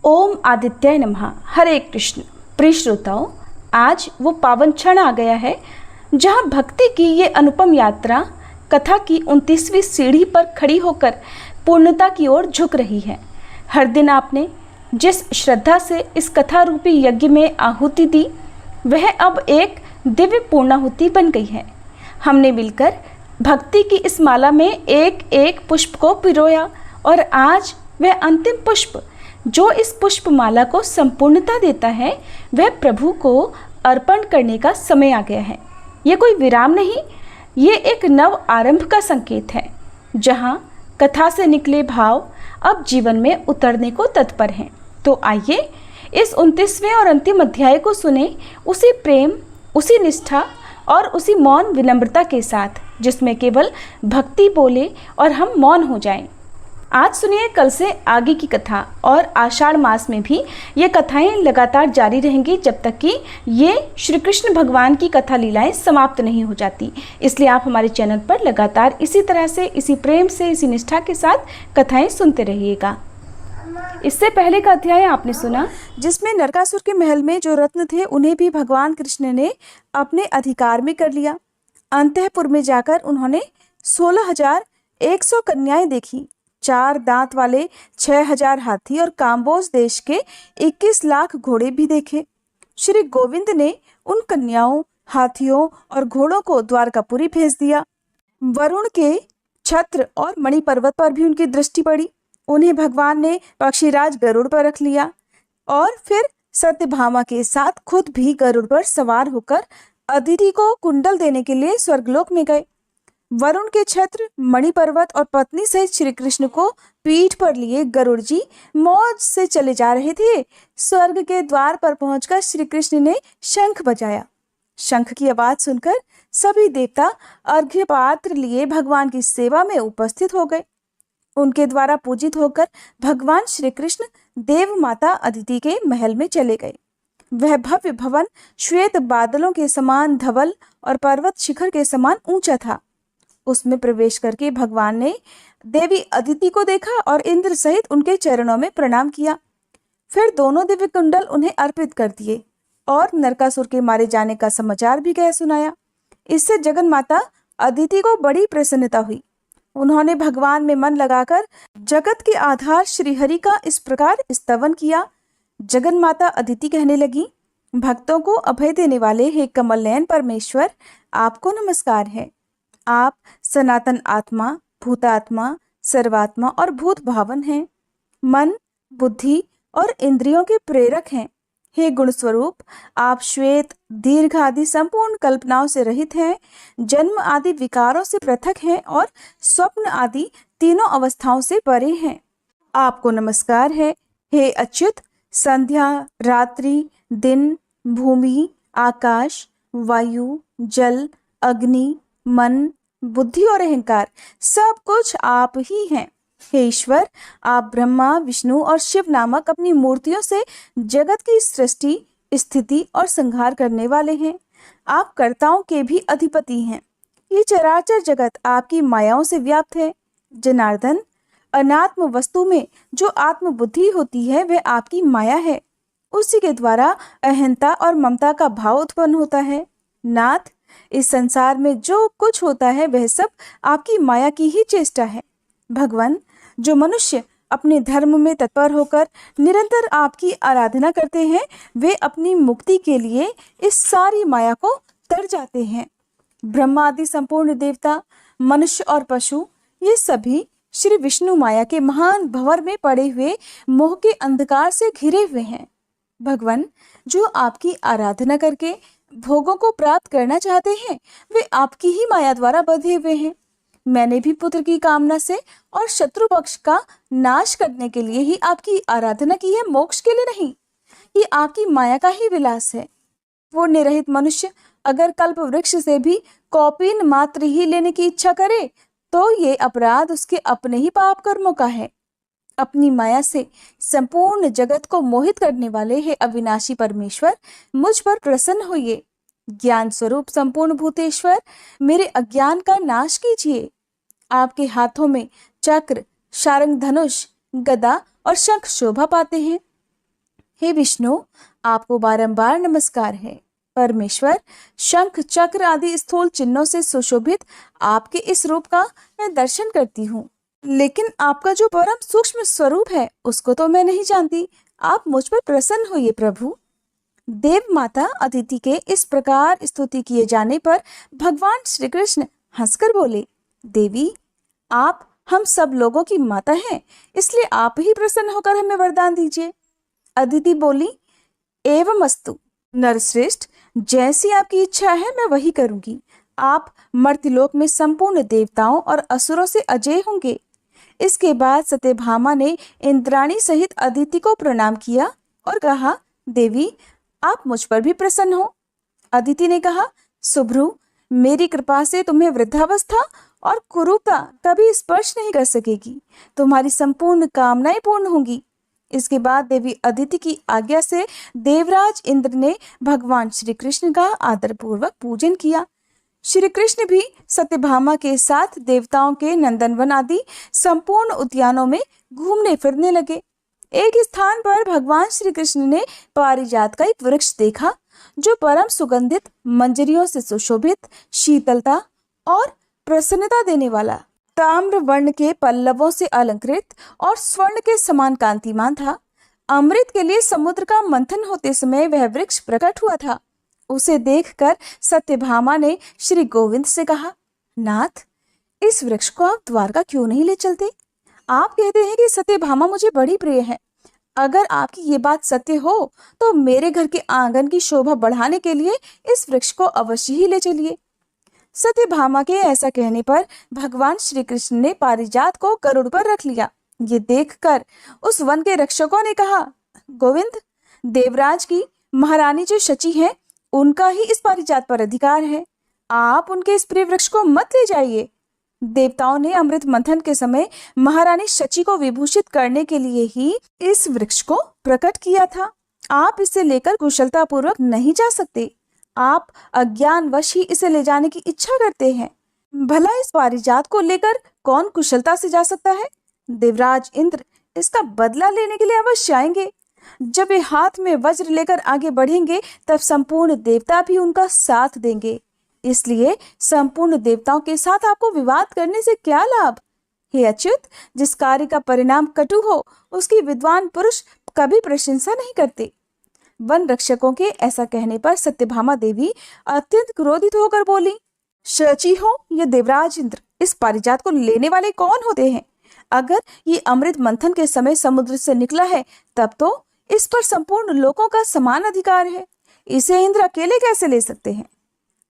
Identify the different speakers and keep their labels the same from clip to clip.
Speaker 1: ओम आदित्याय नमः। हरे कृष्ण। प्रिय श्रोताओं, आज वो पावन क्षण आ गया है जहाँ भक्ति की ये अनुपम यात्रा कथा की 29वीं सीढ़ी पर खड़ी होकर पूर्णता की ओर झुक रही है। हर दिन आपने जिस श्रद्धा से इस कथा रूपी यज्ञ में आहुति दी, वह अब एक दिव्य पूर्णाहुति बन गई है। हमने मिलकर भक्ति की इस माला में एक एक पुष्प को पिरोया और आज वह अंतिम पुष्प जो इस पुष्पमाला को संपूर्णता देता है, वह प्रभु को अर्पण करने का समय आ गया है। ये कोई विराम नहीं, ये एक नव आरंभ का संकेत है, जहाँ कथा से निकले भाव अब जीवन में उतरने को तत्पर हैं। तो आइए इस 29वें और अंतिम अध्याय को सुने, उसी प्रेम, उसी निष्ठा और उसी मौन विनम्रता के साथ, जिसमें केवल भक्ति बोले और हम मौन हो जाएं। आज सुनिए कल से आगे की कथा, और आषाढ़ मास में भी ये कथाएं लगातार जारी रहेंगी जब तक कि ये श्री कृष्ण भगवान की कथा लीलाएं समाप्त नहीं हो जाती। इसलिए आप हमारे चैनल पर लगातार इसी तरह से, इसी प्रेम से, इसी निष्ठा के साथ कथाएं सुनते रहिएगा। इससे पहले का अध्याय आपने सुना जिसमें नरकासुर के महल में जो रत्न थे उन्हें भी भगवान कृष्ण ने अपने अधिकार में कर लिया। अंतःपुर में जाकर उन्होंने 16,100 कन्याएं देखी, 4 दांत वाले 6,000 हाथी और काम्बोज देश के 21 लाख घोड़े भी देखे। श्री गोविंद ने उन कन्याओं, हाथियों और घोड़ों को द्वारकापुरी भेज दिया। वरुण के छत्र और मणि पर्वत पर भी उनकी दृष्टि पड़ी। उन्हें भगवान ने पक्षीराज गरुड़ पर रख लिया और फिर सत्यभामा के साथ खुद भी गरुड़ पर सवार होकर अदिति को कुंडल देने के लिए स्वर्गलोक में गए। वरुण के छत्र, मणि पर्वत और पत्नी सहित श्री कृष्ण को पीठ पर लिए गरुड़ जी मौज से चले जा रहे थे। स्वर्ग के द्वार पर पहुंचकर श्री कृष्ण ने शंख बजाया। शंख की आवाज सुनकर सभी देवता अर्घ्य पात्र लिए भगवान की सेवा में उपस्थित हो गए। उनके द्वारा पूजित होकर भगवान श्री कृष्ण देव माता अदिति के महल में चले गए। वह भव्य भवन श्वेत बादलों के समान धवल और पर्वत शिखर के समान ऊंचा था। उसमें प्रवेश करके भगवान ने देवी अदिति को देखा और इंद्र सहित उनके चरणों में प्रणाम किया। फिर दोनों दिव्य कुंडल उन्हें अर्पित कर दिए और नरकासुर के मारे जाने का समाचार भी कह सुनाया। इससे जगन माता अदिति को बड़ी प्रसन्नता हुई। उन्होंने भगवान में मन लगाकर जगत के आधार श्री हरि का इस प्रकार स्तवन किया। जगन माता अदिति कहने लगी, भक्तों को अभय देने वाले हे कमल नयन परमेश्वर, आपको नमस्कार है। आप सनातन आत्मा, भूतात्मा, सर्वात्मा और भूत भावन हैं। मन, बुद्धि और इंद्रियों के प्रेरक हैं। हे गुण स्वरूप, आप श्वेत, दीर्घ आदि संपूर्ण कल्पनाओं से रहित हैं, जन्म आदि विकारों से पृथक हैं और स्वप्न आदि तीनों अवस्थाओं से परे हैं। आपको नमस्कार है। हे अच्युत, संध्या, रात्रि, दिन, भूमि, आकाश, वायु, जल, अग्नि, मन, बुद्धि और अहंकार सब कुछ आप ही हैं। हे ईश्वर, आप ब्रह्मा, विष्णु और शिव नामक अपनी मूर्तियों से जगत की सृष्टि, स्थिति और संहार करने वाले हैं। आप कर्ताओं के भी अधिपति हैं। ये चराचर जगत आपकी मायाओं से व्याप्त है। जनार्दन, अनात्म वस्तु में जो आत्म बुद्धि होती है वह आपकी माया है। उसी के द्वारा अहंता और ममता का भाव उत्पन्न होता है। नाथ, इस संसार में जो कुछ होता है वह सब आपकी माया की ही चेष्टा है। भगवान, जो मनुष्य अपने धर्म में तत्पर होकर निरंतर आपकी आराधना करते हैं, वे अपनी मुक्ति के लिए इस सारी माया को तर जाते हैं। ब्रह्मा आदि संपूर्ण देवता, मनुष्य और पशु, ये सभी श्री विष्णु माया के महान भंवर में पड़े हुए मोह के अंधकार से घिरे हुए हैं। भगवान, जो आपकी आराधना करके भोगों को प्राप्त करना चाहते हैं, वे आपकी ही माया द्वारा बंधे हुए हैं। मैंने भी पुत्र की कामना से और शत्रु पक्ष का नाश करने के लिए ही आपकी आराधना की है, मोक्ष के लिए नहीं। ये आपकी माया का ही विलास है। पुण्य रहित मनुष्य अगर कल्प वृक्ष से भी कौपीन मात्र ही लेने की इच्छा करे तो ये अपराध उसके अपने ही पाप कर्मों का है। अपनी माया से संपूर्ण जगत को मोहित करने वाले हे अविनाशी परमेश्वर, मुझ पर प्रसन्न होइए। ज्ञान स्वरूप संपूर्ण भूतेश्वर, मेरे अज्ञान का नाश कीजिए। आपके हाथों में चक्र, शारंग धनुष, गदा और शंख शोभा पाते हैं। हे विष्णु, आपको बारंबार नमस्कार है। परमेश्वर, शंख चक्र आदि स्थूल चिन्हों से सुशोभित आपके इस रूप का मैं दर्शन करती हूँ, लेकिन आपका जो परम सूक्ष्म स्वरूप है उसको तो मैं नहीं जानती। आप मुझ पर प्रसन्न होइए प्रभु। देव माता अदिति के इस प्रकार स्तुति किए जाने पर भगवान श्री कृष्ण हंसकर बोले, देवी, आप हम सब लोगों की माता हैं, इसलिए आप ही प्रसन्न होकर हमें वरदान दीजिए। अदिति बोली, एवमस्तु नरश्रेष्ठ, जैसी आपकी इच्छा है मैं वही करूंगी। आप मर्त्यलोक में संपूर्ण देवताओं और असुरों से अजय होंगे। इसके बाद सत्यभामा ने इंद्राणी सहित अदिति को प्रणाम किया और कहा, देवी, आप मुझ पर भी प्रसन्न हो। अदिति ने कहा, सुभ्रु, मेरी कृपा से तुम्हें वृद्धावस्था और कुरूपता कभी स्पर्श नहीं कर सकेगी। तुम्हारी संपूर्ण कामनाएं पूर्ण होंगी। इसके बाद देवी अदिति की आज्ञा से देवराज इंद्र ने भगवान श्री कृष्ण का आदरपूर्वक पूजन किया। श्री कृष्ण भी सत्यभामा के साथ देवताओं के नंदनवन आदि संपूर्ण उद्यानों में घूमने फिरने लगे। एक स्थान पर भगवान श्री कृष्ण ने पारिजात का एक वृक्ष देखा, जो परम सुगंधित, मंजरियों से सुशोभित, शीतलता और प्रसन्नता देने वाला, ताम्र वर्ण के पल्लवों से अलंकृत और स्वर्ण के समान कांतिमान था। अमृत के लिए समुद्र का मंथन होते समय वह वृक्ष प्रकट हुआ था। उसे देखकर सत्यभामा ने श्री गोविंद से कहा, नाथ, इस वृक्ष को आप द्वारका क्यों नहीं ले चलते? आप कहते हैं कि सत्यभामा मुझे बड़ी प्रिय है। अगर आपकी ये बात सत्य हो तो मेरे घर के आंगन की शोभा बढ़ाने के लिए इस वृक्ष को अवश्य ही ले चलिए। सत्यभामा के ऐसा कहने पर भगवान श्री कृष्ण ने पारिजात को गरुड़ पर रख लिया। ये देखकर उस वन के रक्षकों ने कहा, गोविंद, देवराज की महारानी जो शची है, उनका ही इस पारिजात पर अधिकार है। आप उनके इस प्रिय वृक्ष को मत ले जाइए। देवताओं ने अमृत मंथन के समय महारानी शची को विभूषित करने के लिए ही इस वृक्ष को प्रकट किया था। आप इसे लेकर कुशलता पूर्वक नहीं जा सकते। आप अज्ञानवश ही इसे ले जाने की इच्छा करते हैं। भला इस पारिजात को लेकर कौन कुशलता से जा सकता है? देवराज इंद्र इसका बदला लेने के लिए अवश्य आएंगे। जब वे हाथ में वज्र लेकर आगे बढ़ेंगे तब संपूर्ण देवता भी उनका साथ देंगे। इसलिए संपूर्ण देवताओं के साथ आपको विवाद करने से क्या लाभ? हे अच्युत, जिस कार्य का परिणाम कटु हो उसकी विद्वान पुरुष कभी प्रशंसा नहीं करते। वन रक्षकों के ऐसा कहने पर सत्यभामा देवी अत्यंत क्रोधित होकर बोली, शची हो या देवराज इंद्र, इस पारिजात को लेने वाले कौन होते हैं? अगर ये अमृत मंथन के समय समुद्र से निकला है तब तो इस पर संपूर्ण लोगों का समान अधिकार है। इसे इंद्र अकेले कैसे ले सकते हैं?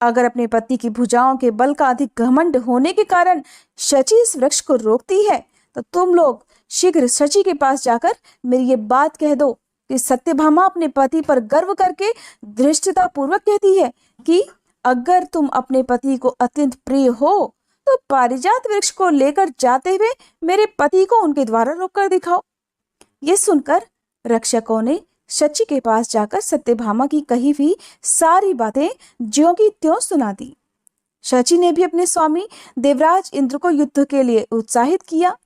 Speaker 1: अगर अपने पति की भुजाओं के बल का अधिक घमंड होने के कारण शची इस वृक्ष को रोकती है तो तुम लोग शीघ्र शची के पास जाकर मेरी ये बात कह दो कि सत्यभामा अपने पति पर गर्व करके धृष्टता पूर्वक कहती है कि अगर तुम अपने पति को अत्यंत प्रिय हो तो पारिजात वृक्ष को लेकर जाते हुए मेरे पति को उनके द्वारा रोककर दिखाओ। ये सुनकर रक्षकों ने शची के पास जाकर सत्यभामा की कही हुई सारी बातें ज्यों की त्यों सुना दी। शची ने भी अपने स्वामी देवराज इंद्र को युद्ध के लिए उत्साहित किया।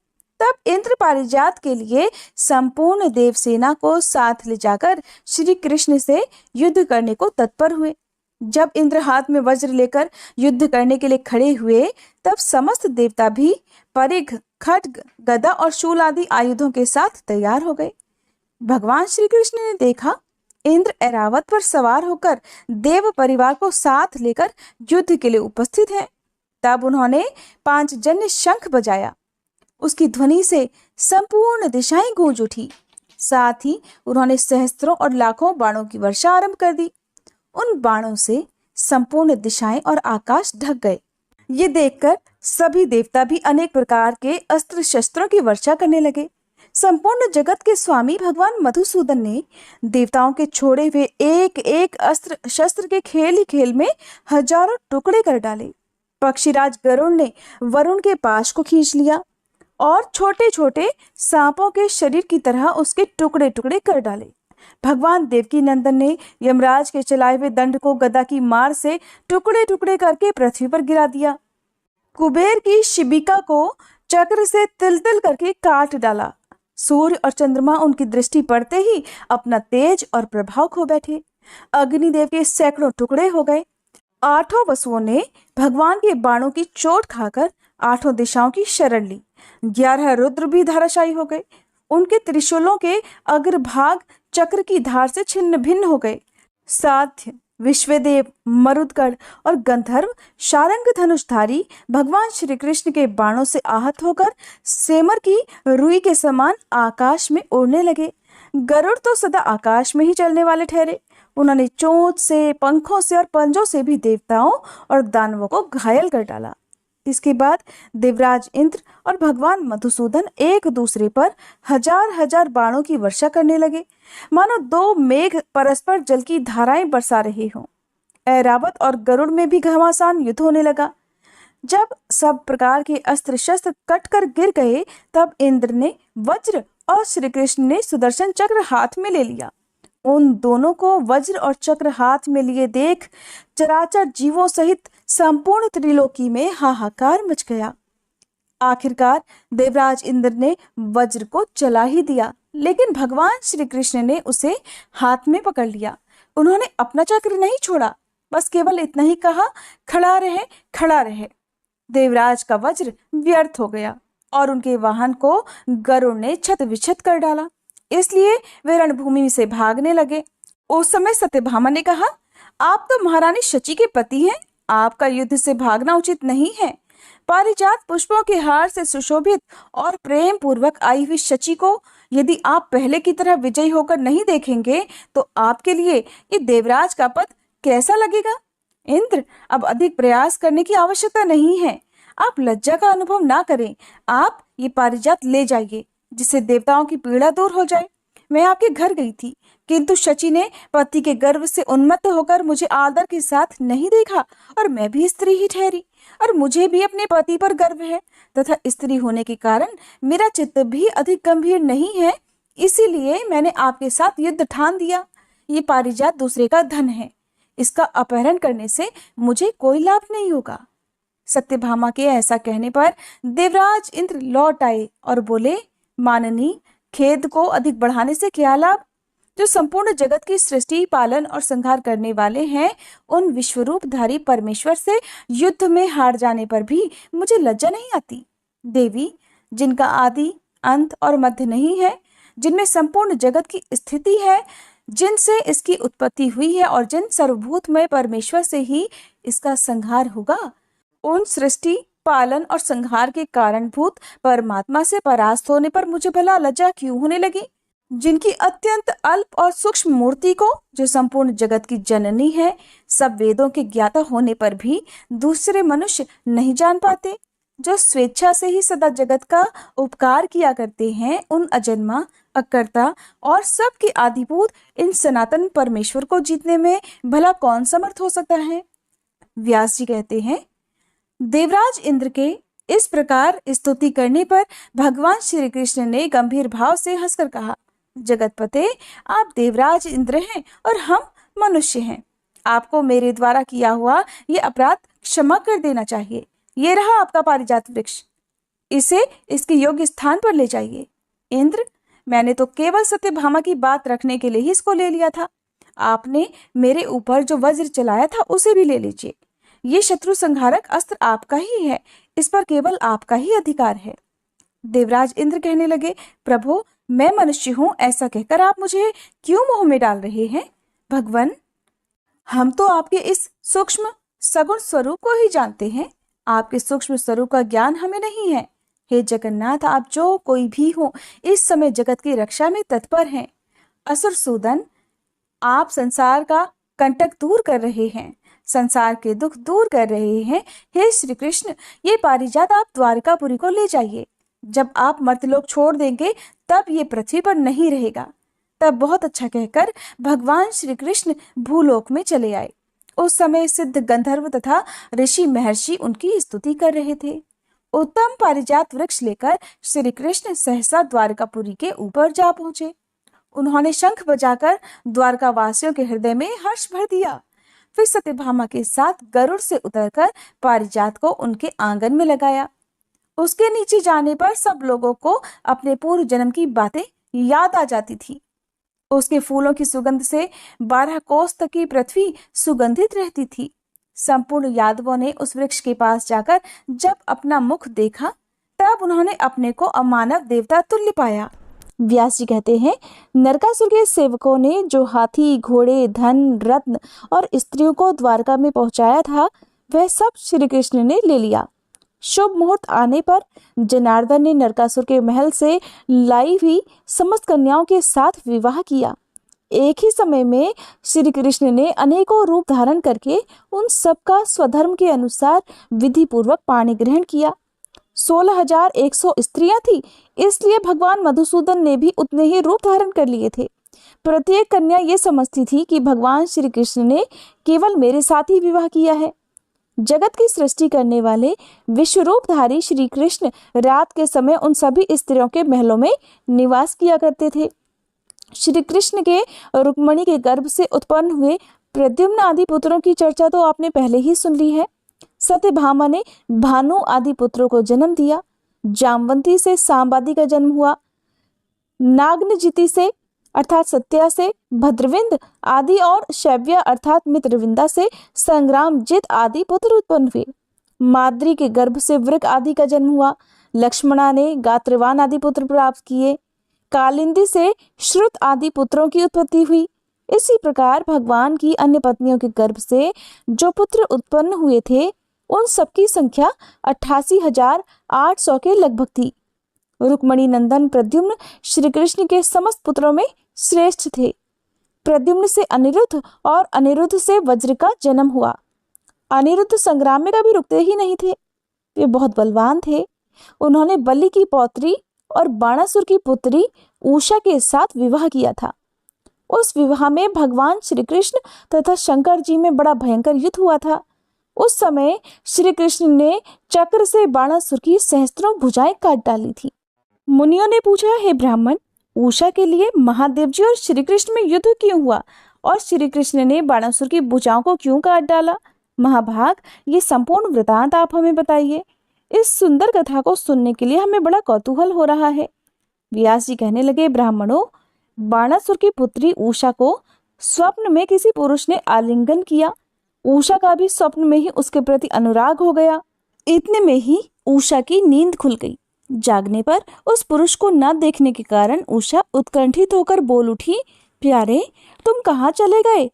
Speaker 1: तब इंद्र पारिजात के लिए संपूर्ण देव सेना को साथ ले जाकर श्री कृष्ण से युद्ध करने को तत्पर हुए। जब इंद्र हाथ में वज्र लेकर युद्ध करने के लिए खड़े हुए तब समस्त देवता भी परिघ, खड्ग, गदा और शूल आदि आयुधों के साथ तैयार हो गए। भगवान श्री कृष्ण ने देखा इंद्र ऐरावत पर सवार होकर देव परिवार को साथ लेकर युद्ध के लिए उपस्थित हैं। तब उन्होंने पांचजन्य शंख बजाया। उसकी ध्वनि से संपूर्ण दिशाएं गूंज उठी। साथ ही उन्होंने सहस्त्रों और लाखों बाणों की वर्षा आरंभ कर दी। उन बाणों से संपूर्ण दिशाएं और आकाश ढक गए। ये देखकर सभी देवता भी अनेक प्रकार के अस्त्र शस्त्रों की वर्षा करने लगे। संपूर्ण जगत के स्वामी भगवान मधुसूदन ने देवताओं के छोड़े हुए एक एक अस्त्र शस्त्र के खेल ही खेल में हजारों टुकड़े कर डाले। पक्षीराज गरुड़ ने वरुण के पाश को खींच लिया और छोटे छोटे सांपों के शरीर की तरह उसके टुकड़े टुकड़े कर डाले। भगवान देवकी नंदन ने यमराज के चलाए हुए दंड को गदा की मार से टुकड़े टुकड़े करके पृथ्वी पर गिरा दिया। कुबेर की शिबिका को चक्र से तिल तिल करके काट डाला। सूर्य और चंद्रमा उनकी दृष्टि पड़ते ही अपना तेज और प्रभाव खो बैठे। अग्निदेव के सैकड़ों टुकड़े हो गए। आठों वसुओं ने भगवान के बाणों की चोट खाकर आठों दिशाओं की शरण ली। 11 रुद्र भी धराशायी हो गए। उनके त्रिशूलों के अग्रभाग चक्र की धार से छिन्न भिन्न हो गए। साध्य, विश्वदेव, मरुदगढ़ और गंधर्व शारंग धनुषधारी भगवान श्री कृष्ण के बाणों से आहत होकर सेमर की रुई के समान आकाश में उड़ने लगे। गरुड़ तो सदा आकाश में ही चलने वाले ठहरे। उन्होंने चोंच से, पंखों से और पंजों से भी देवताओं और दानवों को घायल कर डाला। इसके बाद देवराज इंद्र और भगवान मधुसूदन एक दूसरे पर हजार हजार बाणों की वर्षा करने लगे, मानो दो मेघ परस्पर जल की धाराएं बरसा रहे हों। ऐरावत और गरुड़ में भी घमासान युद्ध होने लगा। जब सब प्रकार के अस्त्र शस्त्र कट कर गिर गए, तब इंद्र ने वज्र और श्री कृष्ण ने सुदर्शन चक्र हाथ में ले लिया। उन दोनों को वज्र और चक्र हाथ में लिए देख चराचर जीवों सहित संपूर्ण त्रिलोकी में हाहाकार मच गया। आखिरकार देवराज इंद्र ने वज्र को चला ही दिया, लेकिन भगवान श्री कृष्ण ने उसे हाथ में पकड़ लिया। उन्होंने अपना चक्र नहीं छोड़ा, बस केवल इतना ही कहा, खड़ा रहे, खड़ा रहे। देवराज का वज्र व्यर्थ हो गया और उनके वाहन को गरुड़ ने छत विछत कर डाला। इसलिए वे रणभूमि से भागने लगे। उस समय सत्यभामा ने कहा, आप तो महारानी शची के पति हैं, आपका युद्ध से भागना उचित नहीं है। पारिजात पुष्पों के हार से सुशोभित और प्रेम पूर्वक आई हुई शची को यदि आप पहले की तरह विजयी होकर नहीं देखेंगे, तो आपके लिए ये देवराज का पद कैसा लगेगा? इंद्र, अब अधिक प्रयास करने की आवश्यकता नहीं है। आप लज्जा का अनुभव ना करें। आप ये पारिजात ले जाइए, जिससे देवताओं की पीड़ा दूर हो जाए। मैं आपके घर गई थी, किंतु शची ने पति के गर्व से उन्मत्त होकर मुझे आदर के साथ नहीं देखा और मैं भी स्त्री ही ठहरी। और मुझे भी अपने पति पर गर्व है तथा स्त्री होने के कारण मेरा चित्त भी अधिक गंभीर नहीं है। इसीलिए मैंने आपके साथ युद्ध ठान दिया। ये पारिजात दूसरे का धन है, इसका अपहरण करने से मुझे कोई लाभ नहीं होगा। सत्यभामा के ऐसा कहने पर देवराज इंद्र लौट आए और बोले, माननी, खेद को अधिक बढ़ाने से क्या लाभ? जो संपूर्ण जगत की सृष्टि, पालन और संहार करने वाले हैं, उन विश्वरूपधारी परमेश्वर से युद्ध में हार जाने पर भी मुझे लज्जा नहीं आती। देवी, जिनका आदि, अंत और मध्य नहीं है, जिनमें संपूर्ण जगत की स्थिति है, जिनसे इसकी उत्पत्ति हुई है और जिन सर्वभूतमय परमेश्वर से ही इसका संहार होगा, उन सृष्टि, पालन और संहार के कारणभूत परमात्मा से परास्त होने पर मुझे भला लज्जा क्यों होने लगी? जिनकी अत्यंत अल्प और सूक्ष्म मूर्ति को, जो संपूर्ण जगत की जननी है, सब वेदों के ज्ञाता होने पर भी दूसरे मनुष्य नहीं जान पाते, जो स्वेच्छा से ही सदा जगत का उपकार किया करते हैं, उन अजन्मा, अकर्ता और सबके आदिभूत इन सनातन परमेश्वर को जीतने में भला कौन समर्थ हो सकता है? व्यास जी कहते हैं, देवराज इंद्र के इस प्रकार स्तुति करने पर भगवान श्री कृष्ण ने गंभीर भाव से हंसकर कहा, जगतपते, आप देवराज इंद्र हैं और हम मनुष्य हैं। आपको मेरे द्वारा किया हुआ ये अपराध क्षमा कर देना चाहिए। ये रहा आपका पारिजात वृक्ष, इसे इसके योग्य स्थान पर ले जाइए। इंद्र, मैंने तो केवल सत्यभामा की बात रखने के लिए ही इसको ले लिया था। आपने मेरे ऊपर जो वज्र चलाया था उसे भी ले लीजिए। ये शत्रु संहारक अस्त्र आपका ही है, इस पर केवल आपका ही अधिकार है। देवराज इंद्र कहने लगे, प्रभु, मैं मनुष्य हूँ, ऐसा कहकर आप मुझे क्यों मोह में डाल रहे हैं? भगवान, हम तो आपके इस सूक्ष्म सगुण स्वरूप को ही जानते हैं। आपके सूक्ष्म स्वरूप का ज्ञान हमें नहीं है। हे जगन्नाथ, आप जो कोई भी हो, इस समय जगत की रक्षा में तत्पर हैं। असुर सूदन, आप संसार का कंटक दूर कर रहे हैं, संसार के दुख दूर कर रहे हैं। हे श्री कृष्ण, ये पारिजात आप द्वारकापुरी को ले जाइए। जब आप मर्त्यलोक छोड़ देंगे, तब ये पृथ्वी पर नहीं रहेगा। तब बहुत अच्छा कहकर भगवान श्री कृष्ण भूलोक में चले आए। उस समय सिद्ध गंधर्व तथा ऋषि महर्षि उनकी स्तुति कर रहे थे। उत्तम पारिजात वृक्ष लेकर श्री कृष्ण सहसा द्वारकापुरी के ऊपर जा पहुंचे। उन्होंने शंख बजाकर द्वारका वासियों के हृदय में हर्ष भर दिया। फिर सत्यभामा के साथ गरुड़ से उतरकर पारिजात को उनके आंगन में लगाया। उसके नीचे जाने पर सब लोगों को अपने पूर्व जन्म की बातें याद आ जाती थी। उसके फूलों की सुगंध से 12 कोस तक की पृथ्वी सुगंधित रहती थी। संपूर्ण यादवों ने उस वृक्ष के पास जाकर जब अपना मुख देखा तब उन्होंने अपने को अमानव देवता तुल्य पाया। व्यास जी कहते हैं, नरकासुर के सेवकों ने जो हाथी, घोड़े, धन, रत्न और स्त्रियों को द्वारका में पहुंचाया था, वह सब श्री कृष्ण ने ले लिया। शुभ मुहूर्त आने पर जनार्दन ने नरकासुर के महल से लाई हुई समस्त कन्याओं के साथ विवाह किया। एक ही समय में श्री कृष्ण ने अनेकों रूप धारण करके उन सबका स्वधर्म के अनुसार विधि पूर्वक पाणी ग्रहण किया। 16,100 स्त्रियां थी, इसलिए भगवान मधुसूदन ने भी उतने ही रूप धारण कर लिए थे। प्रत्येक कन्या ये समझती थी कि भगवान श्री कृष्ण ने केवल मेरे साथ ही विवाह किया है। जगत की सृष्टि करने वाले विश्वरूपधारी श्री कृष्ण रात के समय उन सभी स्त्रियों के महलों में निवास किया करते थे। श्री कृष्ण के रुक्मणी के गर्भ से उत्पन्न हुए प्रद्युम्न आदि पुत्रों की चर्चा तो आपने पहले ही सुन ली है। सत्यभामा ने भानु आदि पुत्रों को जन्म दिया। जामवंती से सांबादी का जन्म हुआ। नागनजिति से अर्थात सत्या से भद्रविंद आदि और शैव्या अर्थात मित्रविंदा से संग्रामजित आदि पुत्र उत्पन्न हुए। माद्री के गर्भ से वृक आदि का जन्म हुआ। लक्ष्मणा ने गात्रवान आदि पुत्र प्राप्त किए। कालिंदी से श्रुत आदि पुत्रों की उत्पत्ति हुई। इसी प्रकार भगवान की अन्य पत्नियों के गर्भ से जो पुत्र उत्पन्न हुए थे, उन सबकी संख्या 88,800 के लगभग थी। रुक्मणी नंदन प्रद्युम्न श्री कृष्ण के समस्त पुत्रों में श्रेष्ठ थे। प्रद्युम्न से अनिरुद्ध और अनिरुद्ध से वज्र का जन्म हुआ। अनिरुद्ध संग्राम में कभी रुकते ही नहीं थे। वे बहुत बलवान थे। उन्होंने बलि की पौत्री और बाणासुर की पुत्री उषा के साथ विवाह किया था। उस विवाह में भगवान श्री कृष्ण तथा शंकर जी में बड़ा भयंकर युद्ध हुआ था। उस समय श्री कृष्ण ने चक्र से बाणासुर की सहस्त्रों भुजाएं काट डाली थी। मुनियों ने पूछा, हे ब्राह्मण, उषा के लिए महादेव जी और श्री कृष्ण में युद्ध क्यों हुआ और श्री कृष्ण ने बाणासुर की भुजाओं को क्यों काट डाला? महाभाग, ये संपूर्ण वृतांत आप हमें बताइए। इस सुंदर कथा को सुनने के लिए हमें बड़ा कौतूहल हो रहा है। व्यास जी कहने लगे, ब्राह्मणों, बाणासुर की पुत्री उषा को स्वप्न में किसी पुरुष ने आलिंगन किया। उषा का भी स्वप्न में ही उसके प्रति अनुराग हो गया। इतने में ही उषा की नींद खुल गई। जागने पर उस पुरुष को न देखने के कारण उषा उत्कंठित होकर बोल उठी, प्यारे, तुम कहाँ चले गए?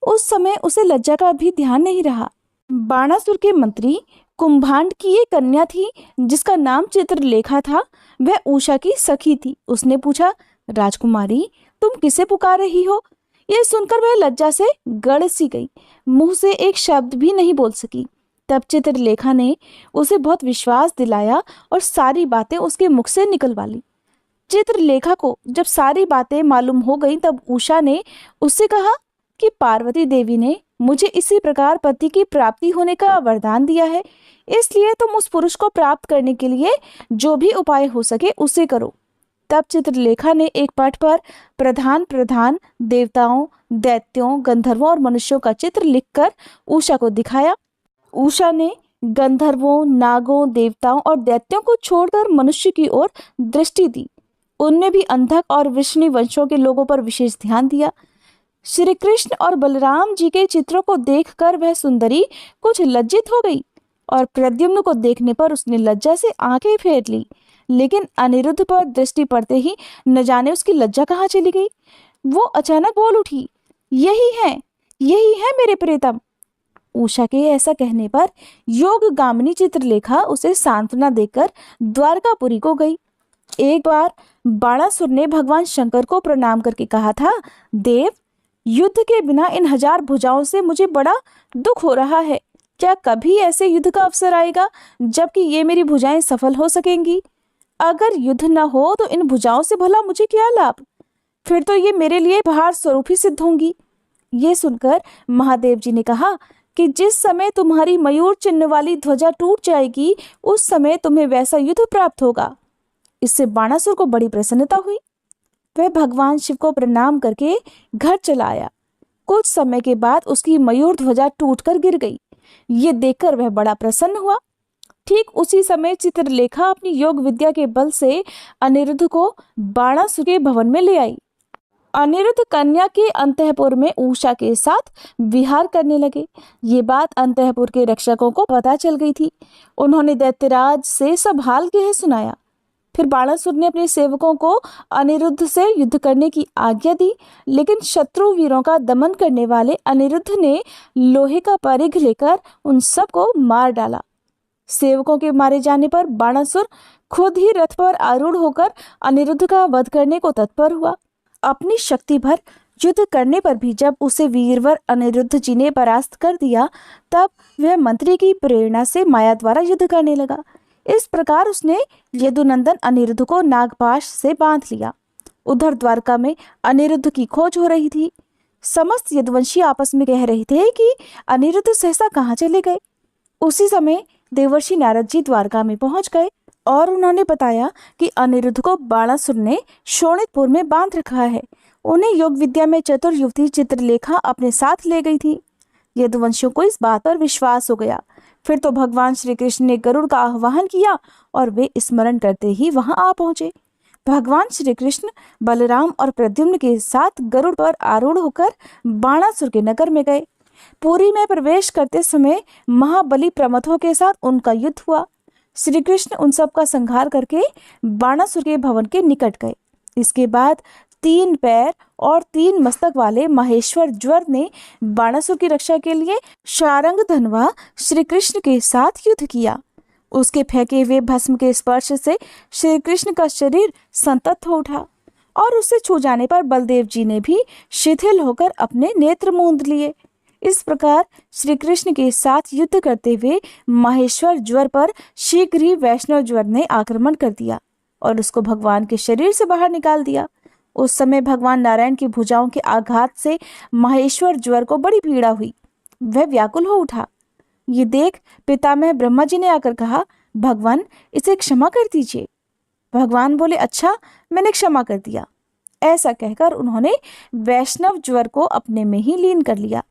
Speaker 1: उस समय उसे लज्जा का भी ध्यान नहीं रहा। बाणासुर के मंत्री कुंभांड की एक कन्या थी जिसका नाम चित्रलेखा था। वह उषा की सखी थी। उसने पूछा, राजकुमारी, तुम किसे पुकार रही हो? यह सुनकर वह लज्जा से गड़ सी गई, मुंह से एक शब्द भी नहीं बोल सकी। तब चित्रलेखा ने उसे बहुत विश्वास दिलाया और सारी बातें उसके मुख से निकलवा ली। चित्रलेखा को जब सारी बातें मालूम हो गई तब उषा ने उससे कहा कि पार्वती देवी ने मुझे इसी प्रकार पति की प्राप्ति होने का वरदान दिया है, इसलिए तुम उस पुरुष को प्राप्त करने के लिए जो भी उपाय हो सके उसे करो। तब चित्रलेखा ने एक पट पर प्रधान देवताओं, दैत्यों, गंधर्वों और मनुष्यों का चित्र लिखकर उषा को दिखाया। उषा ने गंधर्वों, नागों, देवताओं और दैत्यों को छोड़कर मनुष्य की ओर दृष्टि दी। उनमें भी अंधक और विष्णु वंशों के लोगों पर विशेष ध्यान दिया। श्री कृष्ण और बलराम जी के चित्रों को देखकर वह सुंदरी कुछ लज्जित हो गई और प्रद्युम्न को देखने पर उसने लज्जा से आंखें फेर ली। लेकिन अनिरुद्ध पर दृष्टि पड़ते ही न जाने उसकी लज्जा कहाँ चली गई। वो अचानक बोल उठी, यही है मेरे प्रियतम। उषा के ऐसा कहने पर योगगामिनी चित्रलेखा उसे सांत्वना देकर द्वारकापुरी को गई। एक बार बाणासुर ने भगवान शंकर को प्रणाम करके कहा था, देव, युद्ध के बिना इन 1000 भुजाओं से मुझे बड़ा दुख हो रहा है। क्या कभी ऐसे युद्ध का अवसर आएगा जबकि ये मेरी भुजाएं सफल हो सकेंगी? अगर युद्ध न हो तो इन भुजाओं से भला मुझे क्या लाभ? फिर तो ये मेरे लिए उपहार स्वरूप ही सिद्ध होंगी। ये सुनकर महादेव जी ने कहा कि जिस समय तुम्हारी मयूर चिन्ह वाली ध्वजा टूट जाएगी उस समय तुम्हें वैसा युद्ध प्राप्त होगा। इससे बाणासुर को बड़ी प्रसन्नता हुई। वह भगवान शिव को प्रणाम करके घर चला आया। कुछ समय के बाद उसकी मयूर ध्वजा टूटकर गिर गई। ये देखकर वह बड़ा प्रसन्न हुआ। ठीक उसी समय चित्रलेखा अपनी योग विद्या के बल से अनिरुद्ध को बाणासुर के भवन में ले आई। अनिरुद्ध कन्या के अंतःपुर में उषा के साथ विहार करने लगे। ये बात अंतःपुर के रक्षकों को पता चल गई थी। उन्होंने दैत्यराज से सब हाल कह सुनाया। फिर बाणासुर ने अपने सेवकों को अनिरुद्ध से युद्ध करने की आज्ञा दी, लेकिन शत्रु वीरों का दमन करने वाले अनिरुद्ध ने लोहे का परिघ लेकर उन सबको मार डाला। सेवकों के मारे जाने पर बाणासुर खुद ही रथ पर आरूढ़ होकर अनिरुद्ध का वध करने को तत्पर हुआ। अपनी शक्ति भर युद्ध करने पर भी जब उसे वीरवर अनिरुद्ध जी ने परास्त कर दिया, तब वह मंत्री की प्रेरणा से माया द्वारा युद्ध करने लगा। इस प्रकार उसने यदुनंदन अनिरुद्ध को नागपाश से बांध लिया। उधर द्वारका में अनिरुद्ध की खोज हो रही थी। समस्त यदुवंशी आपस में कह रहे थे कि अनिरुद्ध सहसा कहाँ चले गए। उसी समय देवर्षि नारद जी द्वारका में पहुंच गए और उन्होंने बताया कि अनिरुद्ध को बाणासुर ने शोणितपुर में बांध रखा है। उन्हें योग विद्या में चतुर युवती चित्रलेखा अपने साथ ले गई थी। यदुवंशियों को इस बात पर विश्वास हो गया। फिर तो भगवान श्री कृष्ण ने गरुड़ का आह्वान किया और वे स्मरण करते ही वहां आ पहुंचे। भगवान श्री कृष्ण बलराम और प्रद्युम्न के साथ गरुड़ पर आरूढ़ होकर बाणासुर के नगर में गए। पुरी में प्रवेश करते समय महाबली प्रमथों के साथ उनका युद्ध हुआ। श्री कृष्ण उन सब का संहार करके बाणासुर के भवन के निकट गए। इसके बाद 3 पैर और 3 मस्तक वाले महेश्वर ज्वर ने बाणासुर की रक्षा के लिए शारंग धनवा श्री कृष्ण के साथ युद्ध किया। उसके फेंके हुए भस्म के स्पर्श से श्री कृष्ण का शरीर संतप्त हो उठा और उसे छू जाने पर बलदेव जी ने भी शिथिल होकर अपने नेत्र मूंद लिए। इस प्रकार श्री कृष्ण के साथ युद्ध करते हुए महेश्वर ज्वर पर शीघ्र ही वैष्णव ज्वर ने आक्रमण कर दिया और उसको भगवान के शरीर से बाहर निकाल दिया। उस समय भगवान नारायण की भुजाओं के आघात से महेश्वर ज्वर को बड़ी पीड़ा हुई। वह व्याकुल हो उठा। ये देख पितामह ब्रह्मा जी ने आकर कहा, भगवान इसे क्षमा कर दीजिए। भगवान बोले, अच्छा, मैंने क्षमा कर दिया। ऐसा कहकर उन्होंने वैष्णव ज्वर को अपने में ही लीन कर लिया।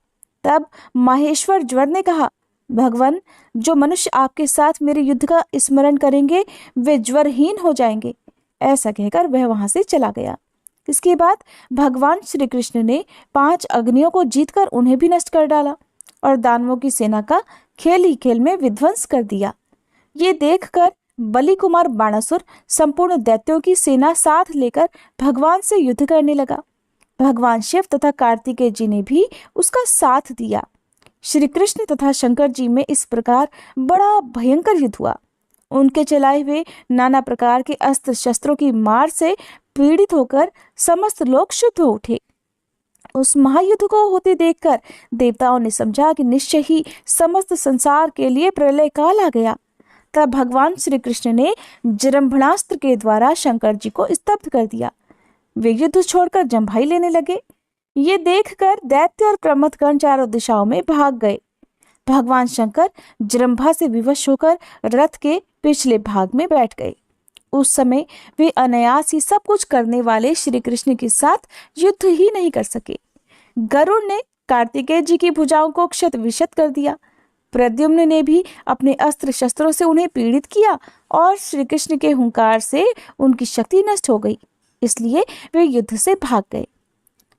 Speaker 1: तब महेश्वर ज्वर ने कहा, भगवान, जो मनुष्य आपके साथ मेरे युद्ध का स्मरण करेंगे वे ज्वरहीन हो जाएंगे। ऐसा कहकर वह वहां से चला गया। इसके बाद भगवान श्री कृष्ण ने 5 अग्नियों को जीतकर उन्हें भी नष्ट कर डाला और दानवों की सेना का खेल ही खेल में विध्वंस कर दिया। ये देखकर बलि कुमार बाणासुर संपूर्ण दैत्यों की सेना साथ लेकर भगवान से युद्ध करने लगा। भगवान शिव तथा कार्तिकेय जी ने भी उसका साथ दिया। श्री कृष्ण तथा शंकर जी में इस प्रकार बड़ा भयंकर युद्ध हुआ। उनके चलाए हुए नाना प्रकार के अस्त्र शस्त्रों की मार से पीड़ित होकर समस्त लोग शुद्ध हो उठे। उस महायुद्ध को होते देखकर देवताओं ने समझा कि निश्चय ही समस्त संसार के लिए प्रलय काल आ गया। तब भगवान श्री कृष्ण ने जृंभणास्त्र के द्वारा शंकर जी को स्तब्ध कर दिया। वे युद्ध छोड़कर जंभाई लेने लगे। ये देखकर दैत्य और प्रमथगण चारों दिशाओं में भाग गए। भगवान शंकर जृंभा से विवश होकर रथ के पिछले भाग में बैठ गए। उस समय वे अनायास ही सब कुछ करने वाले श्री कृष्ण के साथ युद्ध ही नहीं कर सके। गरुड़ ने कार्तिकेय जी की भुजाओं को क्षत विक्षत कर दिया। प्रद्युम्न ने भी अपने अस्त्र शस्त्रों से उन्हें पीड़ित किया और श्री कृष्ण के हुंकार से उनकी शक्ति नष्ट हो गई। इसलिए वे युद्ध से भाग गए।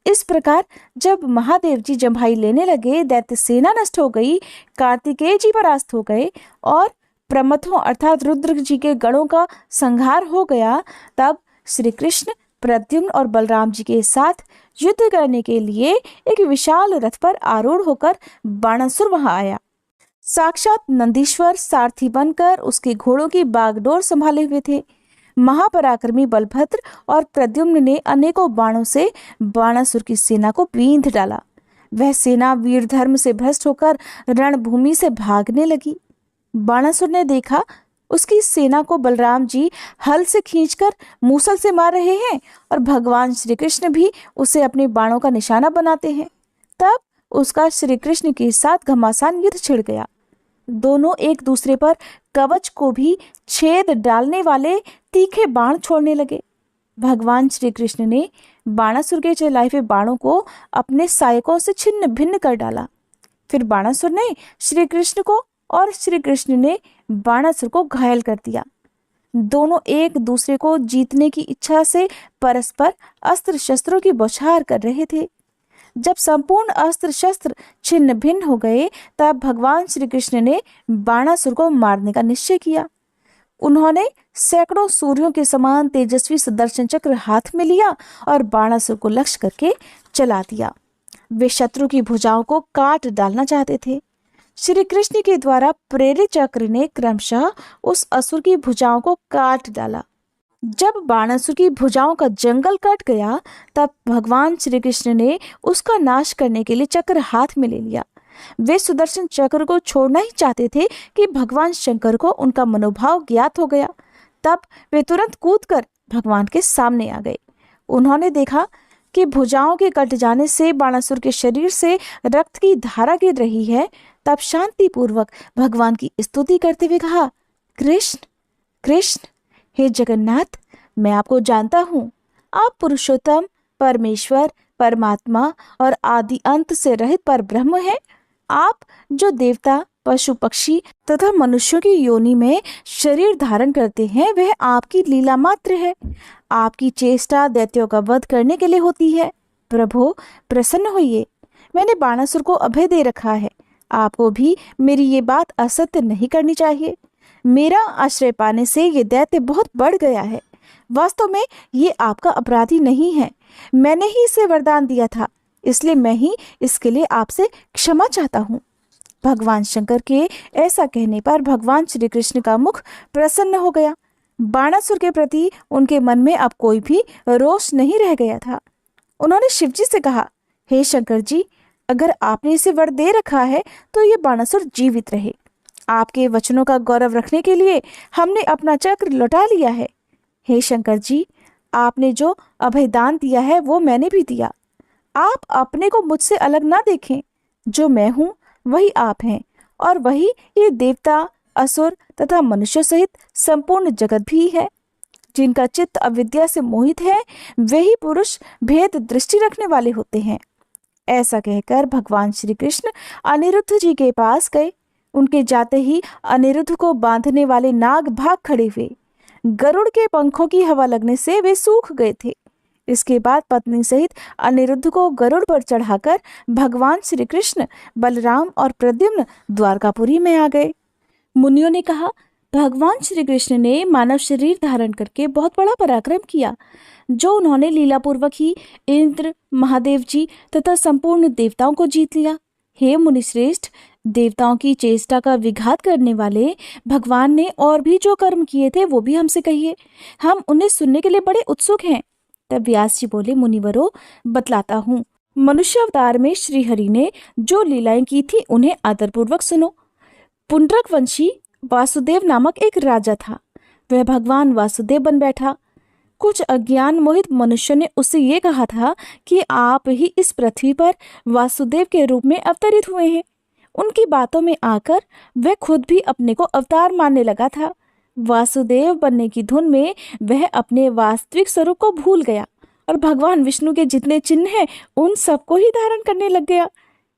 Speaker 1: इस प्रकार जब महादेव जी जंभाई लेने लगे, दैत्य सेना नष्ट हो गई, कार्तिकेय जी परास्त हो गए और प्रमथों अर्थात रुद्र जी के गणों का संहार हो गया, तब श्री कृष्ण प्रद्युम्न और बलराम जी के साथ युद्ध करने के लिए एक विशाल रथ पर आरूढ़ होकर बाणासुर वहां आया। साक्षात नंदीश्वर सारथी बनकर उसके घोड़ों की बागडोर संभाले हुए थे। महापराक्रमी बलभद्र और प्रद्युम्न ने अनेकों बाणों से बाणासुर की सेना को बींध डाला। वह सेना वीर धर्म से भ्रष्ट होकर रणभूमि से भागने लगी। बाणासुर ने देखा उसकी सेना को बलराम जी हल से खींचकर मूसल से मार रहे हैं और भगवान श्री कृष्ण भी उसे अपने बाणों का निशाना बनाते हैं। तब उसका श्री कृष्ण के साथ घमासान युद्ध छिड़ गया। दोनों एक दूसरे पर कवच को भी छेद डालने वाले तीखे बाण छोड़ने लगे। भगवान श्री कृष्ण ने बाणासुर के चलाए हुए बाणों को अपने सहायकों से छिन्न भिन्न कर डाला। फिर बाणासुर ने श्री कृष्ण को और श्री कृष्ण ने बाणासुर को घायल कर दिया। दोनों एक दूसरे को जीतने की इच्छा से परस्पर अस्त्र शस्त्रों की बौछार कर रहे थे। जब संपूर्ण अस्त्र शस्त्र छिन्न भिन्न हो गए, तब भगवान श्री कृष्ण ने बाणासुर को मारने का निश्चय किया। उन्होंने सैकड़ों सूर्यों के समान तेजस्वी सुदर्शन चक्र हाथ में लिया और बाणासुर को लक्ष्य करके चला दिया। वे शत्रु की भुजाओं को काट डालना चाहते थे। श्री कृष्ण के द्वारा प्रेरित चक्र ने क्रमशः उस असुर की भुजाओं को काट डाला। जब बाणासुर की भुजाओं का जंगल कट गया, तब भगवान श्री कृष्ण ने उसका नाश करने के लिए चक्र हाथ में ले लिया। वे सुदर्शन चक्र को छोड़ना ही चाहते थे कि भगवान शंकर को उनका मनोभाव ज्ञात हो गया। तब वे तुरंत कूदकर भगवान के सामने आ गए। उन्होंने देखा कि भुजाओं के कट जाने से बाणासुर के शरीर से रक्त की धारा गिर रही है। तब शांति पूर्वक भगवान की स्तुति करते हुए कहा, कृष्ण कृष्ण, हे जगन्नाथ, मैं आपको जानता हूँ। आप पुरुषोत्तम, परमेश्वर, परमात्मा और आदि अंत से रहित पर ब्रह्म है। आप जो देवता, पशु, पक्षी तथा मनुष्यों की योनि में शरीर धारण करते हैं, वह आपकी लीला मात्र है। आपकी चेष्टा दैत्यों का वध करने के लिए होती है। प्रभु, प्रसन्न होइए। मैंने बाणासुर को अभय दे रखा है। आपको भी मेरी ये बात असत्य नहीं करनी चाहिए। मेरा आश्रय पाने से ये दैत्य बहुत बढ़ गया है। वास्तव में ये आपका अपराधी नहीं है। मैंने ही इसे वरदान दिया था, इसलिए मैं ही इसके लिए आपसे क्षमा चाहता हूँ। भगवान शंकर के ऐसा कहने पर भगवान श्री कृष्ण का मुख प्रसन्न हो गया। बाणासुर के प्रति उनके मन में अब कोई भी रोष नहीं रह गया था। उन्होंने शिवजी से कहा, हे शंकर जी, अगर आपने इसे वर दे रखा है तो ये बाणासुर जीवित रहे। आपके वचनों का गौरव रखने के लिए हमने अपना चक्र लौटा लिया है। हे शंकर जी, आपने जो अभयदान दिया है वो मैंने भी दिया। आप अपने को मुझसे अलग ना देखें। जो मैं हूँ वही आप हैं, और वही ये देवता, असुर तथा मनुष्य सहित संपूर्ण जगत भी है। जिनका चित्त अविद्या से मोहित है, वही पुरुष भेद दृष्टि रखने वाले होते हैं। ऐसा कहकर भगवान श्री कृष्ण अनिरुद्ध जी के पास गए। उनके जाते ही अनिरुद्ध को बांधने वाले नाग भाग खड़े हुए। गरुड़ के पंखों की हवा लगने से वे सूख गए थे। इसके बाद पत्नी सहित अनिरुद्ध को गरुड़ पर चढ़ाकर भगवान श्री कृष्ण, बलराम और प्रद्युम्न द्वारकापुरी में आ गए। मुनियों ने कहा, भगवान श्री कृष्ण ने मानव शरीर धारण करके बहुत बड़ा पराक्रम किया, जो उन्होंने लीलापूर्वक ही इंद्र, महादेव जी तथा संपूर्ण देवताओं को जीत लिया। हे मुनिश्रेष्ठ, देवताओं की चेष्टा का विघात करने वाले भगवान ने और भी जो कर्म किए थे वो भी हमसे कहिए, हम उन्हें सुनने के लिए बड़े उत्सुक हैं। तब व्यास जी बोले, मुनिवरों, बतलाता हूँ। मनुष्य अवतार में श्री हरि ने जो लीलाएं की थी उन्हें आदरपूर्वक सुनो। पुंडरक वंशी वासुदेव नामक एक राजा था। वह भगवान वासुदेव बन बैठा। कुछ अज्ञान मोहित मनुष्य ने उससे ये कहा था कि आप ही इस पृथ्वी पर वासुदेव के रूप में अवतरित हुए हैं। उनकी बातों में आकर वह खुद भी अपने को अवतार मानने लगा था। वासुदेव बनने की धुन में वह अपने वास्तविक स्वरूप को भूल गया और भगवान विष्णु के जितने चिन्ह हैं उन सबको ही धारण करने लग गया।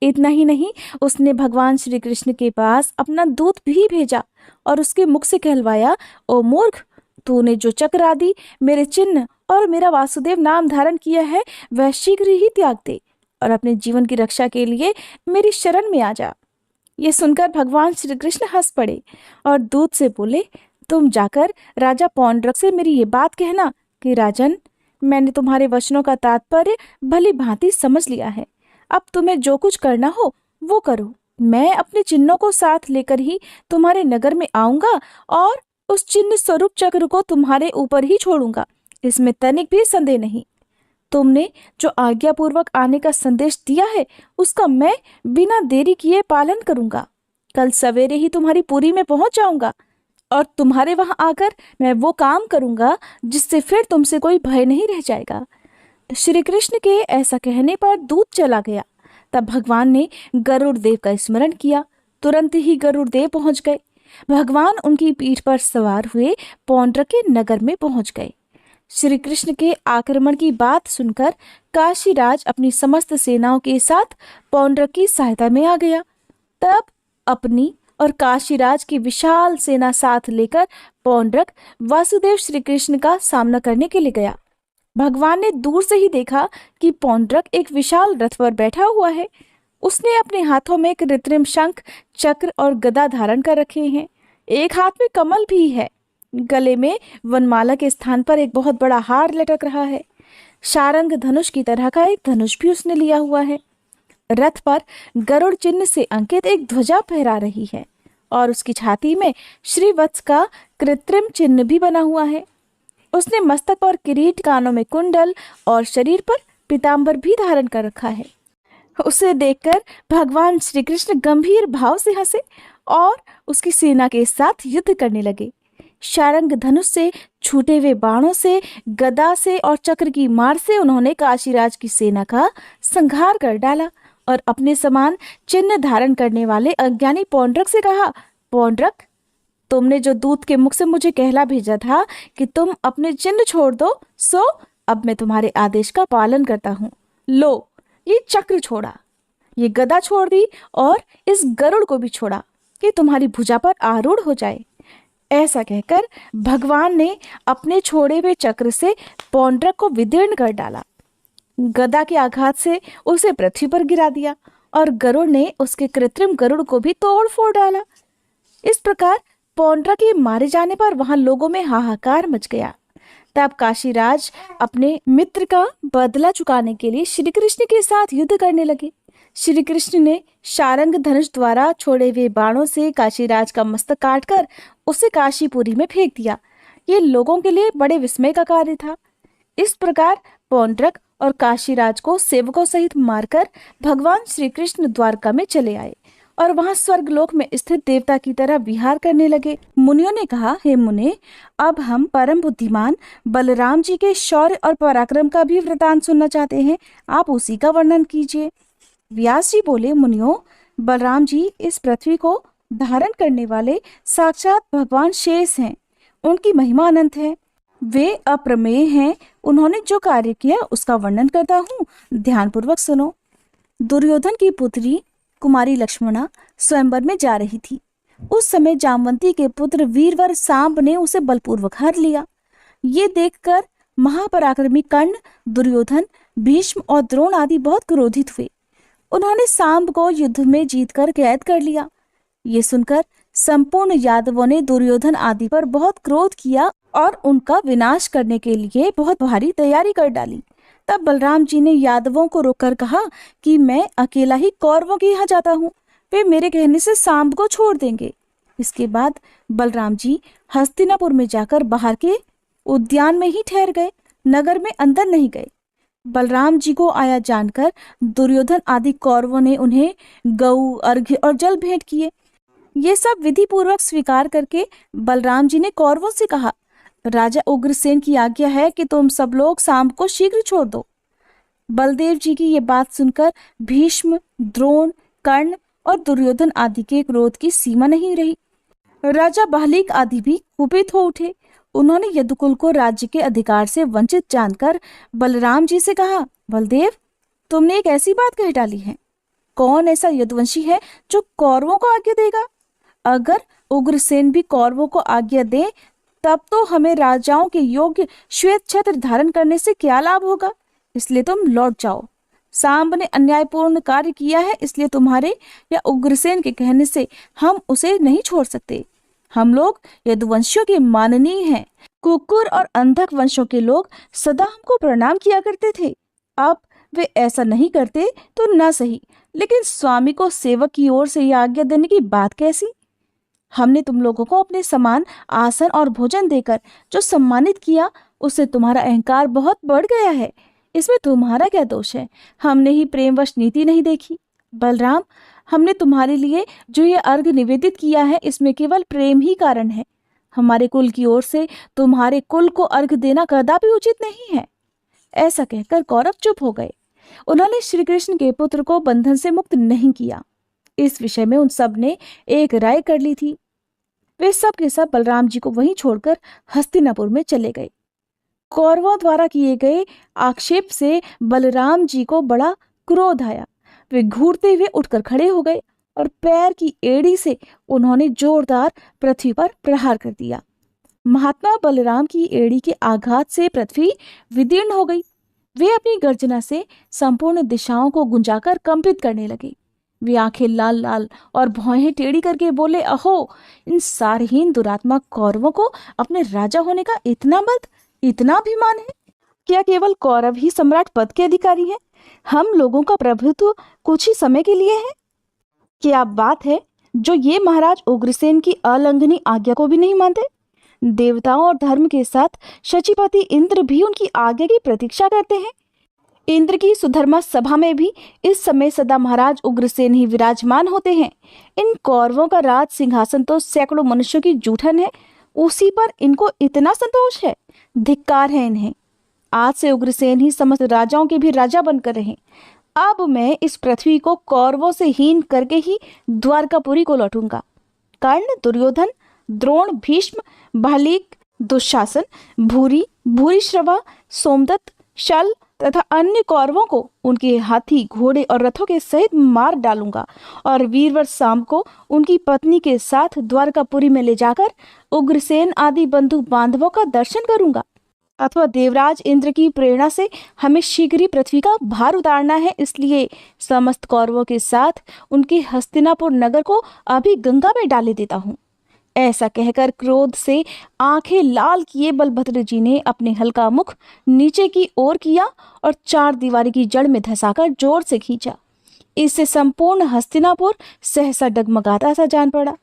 Speaker 1: इतना ही नहीं, उसने भगवान श्री कृष्ण के पास अपना दूत भी भेजा और उसके मुख से कहलवाया, ओ मूर्ख, तूने जो चक्र आदि मेरे चिन्ह और मेरा वासुदेव नाम धारण किया है वह शीघ्र ही त्याग दे और अपने जीवन की रक्षा के लिए मेरी शरण में आ जा। ये सुनकर भगवान श्री कृष्ण हंस पड़े और दूत से बोले, तुम जाकर राजा पौंड्रक से मेरी ये बात कहना कि राजन, मैंने तुम्हारे वचनों का तात्पर्य भली भांति समझ लिया है। अब तुम्हें जो कुछ करना हो वो करो। मैं अपने चिन्हों को साथ लेकर ही तुम्हारे नगर में आऊंगा और उस चिन्ह स्वरूप चक्र को तुम्हारे ऊपर ही छोड़ूंगा, इसमें तनिक भी संदेह नहीं। तुमने जो आज्ञापूर्वक आने का संदेश दिया है उसका मैं बिना देरी किए पालन करूंगा। कल सवेरे ही तुम्हारी पुरी में पहुंच जाऊंगा और तुम्हारे वहां आकर मैं वो काम करूंगा जिससे फिर तुमसे कोई भय नहीं रह जाएगा। श्री कृष्ण के ऐसा कहने पर दूत चला गया। तब भगवान ने गरुड़ देव का स्मरण किया। तुरंत ही गरुड़ देव पहुंच गए। भगवान उनकी पीठ पर सवार हुए पौंड्रक के नगर में पहुंच गए। श्री कृष्ण के आक्रमण की बात सुनकर काशीराज अपनी समस्त सेनाओं के साथ पौंड्रक की सहायता में आ गया। तब अपनी और काशीराज की विशाल सेना साथ लेकर पौंड्रक वासुदेव श्री कृष्ण का सामना करने के लिए गया। भगवान ने दूर से ही देखा कि पौंड्रक एक विशाल रथ पर बैठा हुआ है। उसने अपने हाथों में एक कृत्रिम शंख, चक्र और गदा धारण कर रखे हैं। एक हाथ में कमल भी है। गले में वनमाला के स्थान पर एक बहुत बड़ा हार लटक रहा है। शारंग धनुष की तरह का एक धनुष भी उसने लिया हुआ है। रथ पर गरुड़ चिन्ह से अंकित एक ध्वजा फहरा रही है और उसकी छाती में श्रीवत्स का कृत्रिम चिन्ह भी बना हुआ है। उसने मस्तक पर किरीट, कानों में कुंडल और शरीर पर पीतांबर भी धारण कर रखा है। उसे देखकर भगवान श्री कृष्ण गंभीर भाव से हंसे और उसकी सेना के साथ युद्ध करने लगे। शारंग धनुष से, छूटे हुए बाणों से, गदा से और चक्र की मार से उन्होंने काशीराज की सेना का संहार कर डाला और अपने समान चिन्ह धारण करने वाले अज्ञानी पौंड्रक से कहा, पौंड्रक, तुमने जो दूत के मुख से मुझे कहला भेजा था कि तुम अपने चिन्ह छोड़ दो, सो अब मैं तुम्हारे आदेश का पालन करता हूँ। लो, ये चक्र छोड़ा, ये गदा छोड़ दी और इस गरुड़ को भी छोड़ा कि तुम्हारी भुजा पर आरूढ़ हो जाए। ऐसा कहकर भगवान ने अपने छोड़े हुए चक्र से पौंड्रक को विदीर्ण कर डाला। गदा के आघात से उसे पृथ्वी पर गिरा दिया और गरुड़ ने उसके कृत्रिम गरुड़ को भी तोड़ फोड़ डाला। इस प्रकार पौंड्रक के मारे जाने पर वहां लोगों में हाहाकार मच गया। तब काशीराज अपने मित्र का बदला चुकाने के लिए श्री कृष्ण के साथ युद्ध करने लगे। श्री कृष्ण ने शारंग धनुष द्वारा छोड़े हुए बाणों से काशीराज का मस्तक काटकर उसे काशीपुरी में फेंक दिया। ये लोगों के लिए बड़े विस्मय का कार्य था। इस प्रकार पौंड्रक और काशीराज को सेवकों सहित मारकर भगवान श्री कृष्ण द्वारका में चले आए और वहां स्वर्गलोक में स्थित देवता की तरह विहार करने लगे। मुनियों ने कहा, हे मुने, अब हम परम बुद्धिमान बलराम जी के शौर्य और पराक्रम का भी वृतांत सुनना चाहते हैं। आप उसी का वर्णन कीजिए। व्यास जी बोले, मुनियों, बलराम जी इस पृथ्वी को धारण करने वाले साक्षात भगवान शेष हैं। उनकी महिमा अनंत है, वे अप्रमेय हैं। उन्होंने जो कार्य किया उसका वर्णन करता हूँ, ध्यानपूर्वक सुनो। दुर्योधन की पुत्री कुमारी लक्ष्मणा स्वयंवर में जा रही थी। उस समय जामवंती के पुत्र वीरवर सांब ने उसे बलपूर्वक हर लिया। ये देखकर महापराक्रमी कर्ण, दुर्योधन, भीष्म और द्रोण आदि बहुत क्रोधित हुए। उन्होंने सांब को युद्ध में जीतकर कैद कर लिया। ये सुनकर संपूर्ण यादवों ने दुर्योधन आदि पर बहुत क्रोध किया और उनका विनाश करने के लिए बहुत भारी तैयारी कर डाली। तब बलराम जी ने यादवों को रोककर कहा कि मैं अकेला ही कौरवों के यहाँ जाता हूँ, वे मेरे कहने से सांब को छोड़ देंगे। इसके बाद बलराम जी हस्तिनापुर में जाकर बाहर के उद्यान में ही ठहर गए, नगर में अंदर नहीं गए। बलराम जी को आया जानकर दुर्योधन आदि कौरवों ने उन्हें गऊ, अर्घ्य और जल भेंट किए। ये सब विधि पूर्वक स्वीकार करके बलराम जी ने कौरवों से कहा, राजा उग्रसेन की आज्ञा है कि तुम सब लोग सांब को शीघ्र छोड़ दो। बलदेव जी की ये बात सुनकर भीष्म, द्रोण, कर्ण और दुर्योधन आदि के क्रोध की सीमा नहीं रही। राजा बहलीक आदि भी कुपित हो उठे। उन्होंने यदुकुल को राज्य के अधिकार से वंचित जानकर बलराम जी से कहा, बलदेव, तुमने एक ऐसी बात कह डाली है। कौन ऐसा यदुवंशी है जो कौरवों को आज्ञा देगा? अगर उग्रसेन भी कौरवों को आज्ञा दे तब तो हमें राजाओं के योग्य श्वेत छत्र धारण करने से क्या लाभ होगा? इसलिए तुम लौट जाओ। सांब ने अन्यायपूर्ण कार्य किया है, इसलिए तुम्हारे या उग्रसेन के कहने से हम उसे नहीं छोड़ सकते। हम लोग यदुवंशियों के माननीय हैं। कुकुर और अंधक वंशों के लोग सदा हमको प्रणाम किया करते थे। अब वे ऐसा नहीं करते तो न सही, लेकिन स्वामी को सेवक की ओर से यह आज्ञा देने की बात कैसी? हमने तुम लोगों को अपने समान आसन और भोजन देकर जो सम्मानित किया, उससे तुम्हारा अहंकार बहुत बढ़ गया है। इसमें तुम्हारा क्या दोष है? हमने ही प्रेमवश नीति नहीं देखी। बलराम, हमने तुम्हारे लिए जो ये अर्घ निवेदित किया है, इसमें केवल प्रेम ही कारण है। हमारे कुल की ओर से तुम्हारे कुल को अर्घ देना कदापि उचित नहीं है। ऐसा कहकर कौरव चुप हो गए। उन्होंने श्री कृष्ण के पुत्र को बंधन से मुक्त नहीं किया। इस विषय में उन सब ने एक राय कर ली थी। वे सब के सब बलराम जी को वहीं छोड़कर हस्तिनापुर में चले गए। कौरवों द्वारा किए गए आक्षेप से बलराम जी को बड़ा क्रोध आया। वे घूरते हुए उठकर खड़े हो गए और पैर की एड़ी से उन्होंने जोरदार पृथ्वी पर प्रहार कर दिया। महात्मा बलराम की एड़ी के आघात से पृथ्वी विदीर्ण हो गई। वे अपनी गर्जना से संपूर्ण दिशाओं को गुंजाकर कंपित करने लगे। वे आंखें लाल लाल और भौहें टेढ़ी करके बोले, अहो, इन सारहीन दुरात्मा कौरवों को अपने राजा होने का इतना बल, इतना अभिमान है। क्या केवल कौरव ही सम्राट पद के अधिकारी हैं? हम लोगों का प्रभुत्व कुछ ही समय के लिए है। क्या बात है जो ये महाराज उग्रसेन की अलंघनीय आज्ञा को भी नहीं मानते? देवताओं और धर्म के साथ शचीपति इंद्र भी उनकी आज्ञा की प्रतीक्षा करते हैं। इंद्र की सुधर्मा सभा में भी इस समय सदा महाराज उग्रसेन ही विराजमान होते हैं। इन कौरवों का राज सिंहासन तो सैकड़ों मनुष्यों की जूठन है, उसी पर इनको इतना संतोष है। धिक्कार है इन्हें। आज से उग्रसेन ही समस्त राजाओं के भी राजा बनकर रहे। अब मैं इस पृथ्वी को कौरवों से हीन करके ही द्वारकापुरी को लौटूंगा। कर्ण, दुर्योधन, द्रोण, भीष्म, बालीक, दुशासन, भूरी, भूरिश्रवा, सोमदत्त, शल तथा अन्य कौरवों को उनके हाथी, घोड़े और रथों के सहित मार डालूंगा और वीरवर शाम को उनकी पत्नी के साथ द्वारकापुरी में ले जाकर उग्रसेन आदि बंधु बांधवों का दर्शन करूंगा। अथवा देवराज इंद्र की प्रेरणा से हमें शीघ्र ही पृथ्वी का भार उतारना है, इसलिए समस्त कौरवों के साथ उनके हस्तिनापुर नगर को अभी गंगा में डाले देता हूँ। ऐसा कहकर क्रोध से आंखें लाल किए बलभद्र जी ने अपने हल्का मुख नीचे की ओर किया और चार दीवारी की जड़ में धंसाकर जोर से खींचा। इससे संपूर्ण हस्तिनापुर सहसा डगमगाता सा जान पड़ा।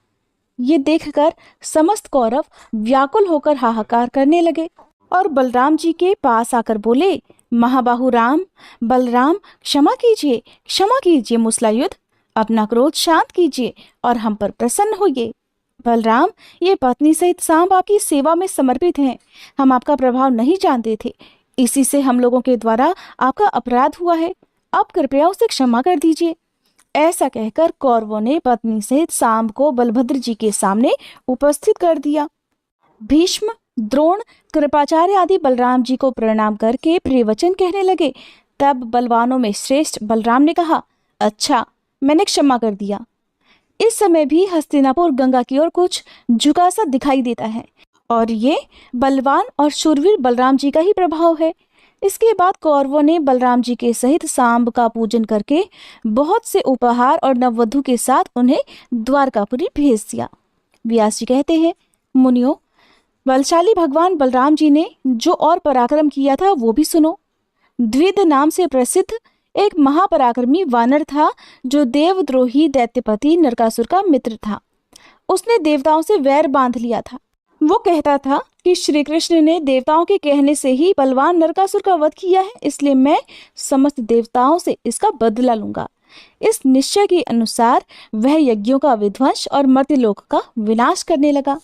Speaker 1: ये देखकर समस्त कौरव व्याकुल होकर हाहाकार करने लगे और बलराम जी के पास आकर बोले, महाबाहु राम, बलराम, क्षमा कीजिए मुसलायुद्ध, अपना क्रोध शांत कीजिए और हम पर प्रसन्न होइए। बलराम, ये पत्नी सहित सांब आपकी सेवा में समर्पित हैं। हम आपका प्रभाव नहीं जानते थे, इसी से हम लोगों के द्वारा आपका अपराध हुआ है। आप कृपया उसे क्षमा कर दीजिए। ऐसा कहकर कौरवों ने पत्नी सहित सांब को बलभद्र जी के सामने उपस्थित कर दिया। भीष्म, द्रोण, कृपाचार्य आदि बलराम जी को प्रणाम करके प्रिय वचन कहने लगे। तब बलवानों में श्रेष्ठ बलराम ने कहा, अच्छा, मैंने क्षमा कर दिया। इस समय भी हस्तिनापुर गंगा की ओर कुछ झुका सा दिखाई देता है और ये बलवान और शूरवीर बलराम जी का ही प्रभाव है। इसके बाद कौरवों ने बलराम जी के सहित सांब का पूजन करके बहुत से उपहार और नववधु के साथ उन्हें द्वारकापुरी भेज दिया। व्यास जी कहते हैं, मुनियों, बलशाली भगवान बलराम जी ने जो और पराक्रम किया था वो भी सुनो। द्विध नाम से प्रसिद्ध एक महापराक्रमी वानर था जो देवद्रोही दैत्यपति नरकासुर का मित्र था। उसने देवताओं से वैर बांध लिया था। वो कहता था कि श्री कृष्ण ने देवताओं के कहने से ही बलवान नरकासुर का वध किया है, इसलिए मैं समस्त देवताओं से इसका बदला लूंगा। इस निश्चय के अनुसार वह यज्ञों का विध्वंस और मर्त्यलोक का विनाश करने लगा।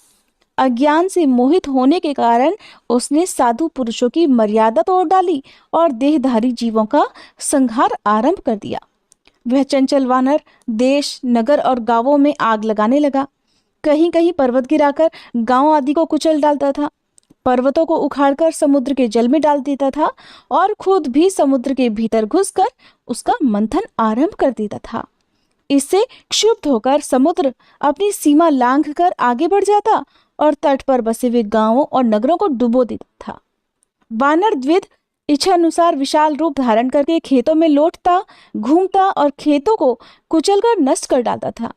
Speaker 1: अज्ञान से मोहित होने के कारण उसने साधु पुरुषों की मर्यादा तोड़ डाली और देहधारी जीवों का संहार आरंभ कर दिया। वह चंचल वानर देश, नगर और गांवों में आग लगाने लगा। कहीं कहीं पर्वत गिराकर गांव आदि को कुचल डालता था, पर्वतों को उखाड़कर समुद्र के जल में डाल देता था और खुद भी समुद्र के भीतर घुसकर उसका मंथन आरंभ कर देता था। इससे क्षुब्ध होकर समुद्र अपनी सीमा लांघकर आगे बढ़ जाता और तट पर बसे हुए गांवों और नगरों को डुबो देता था। वानर द्विध इच्छा अनुसार विशाल रूप धारण करके खेतों में लौटता, घूमता और खेतों को कुचलकर नष्ट कर डालता था।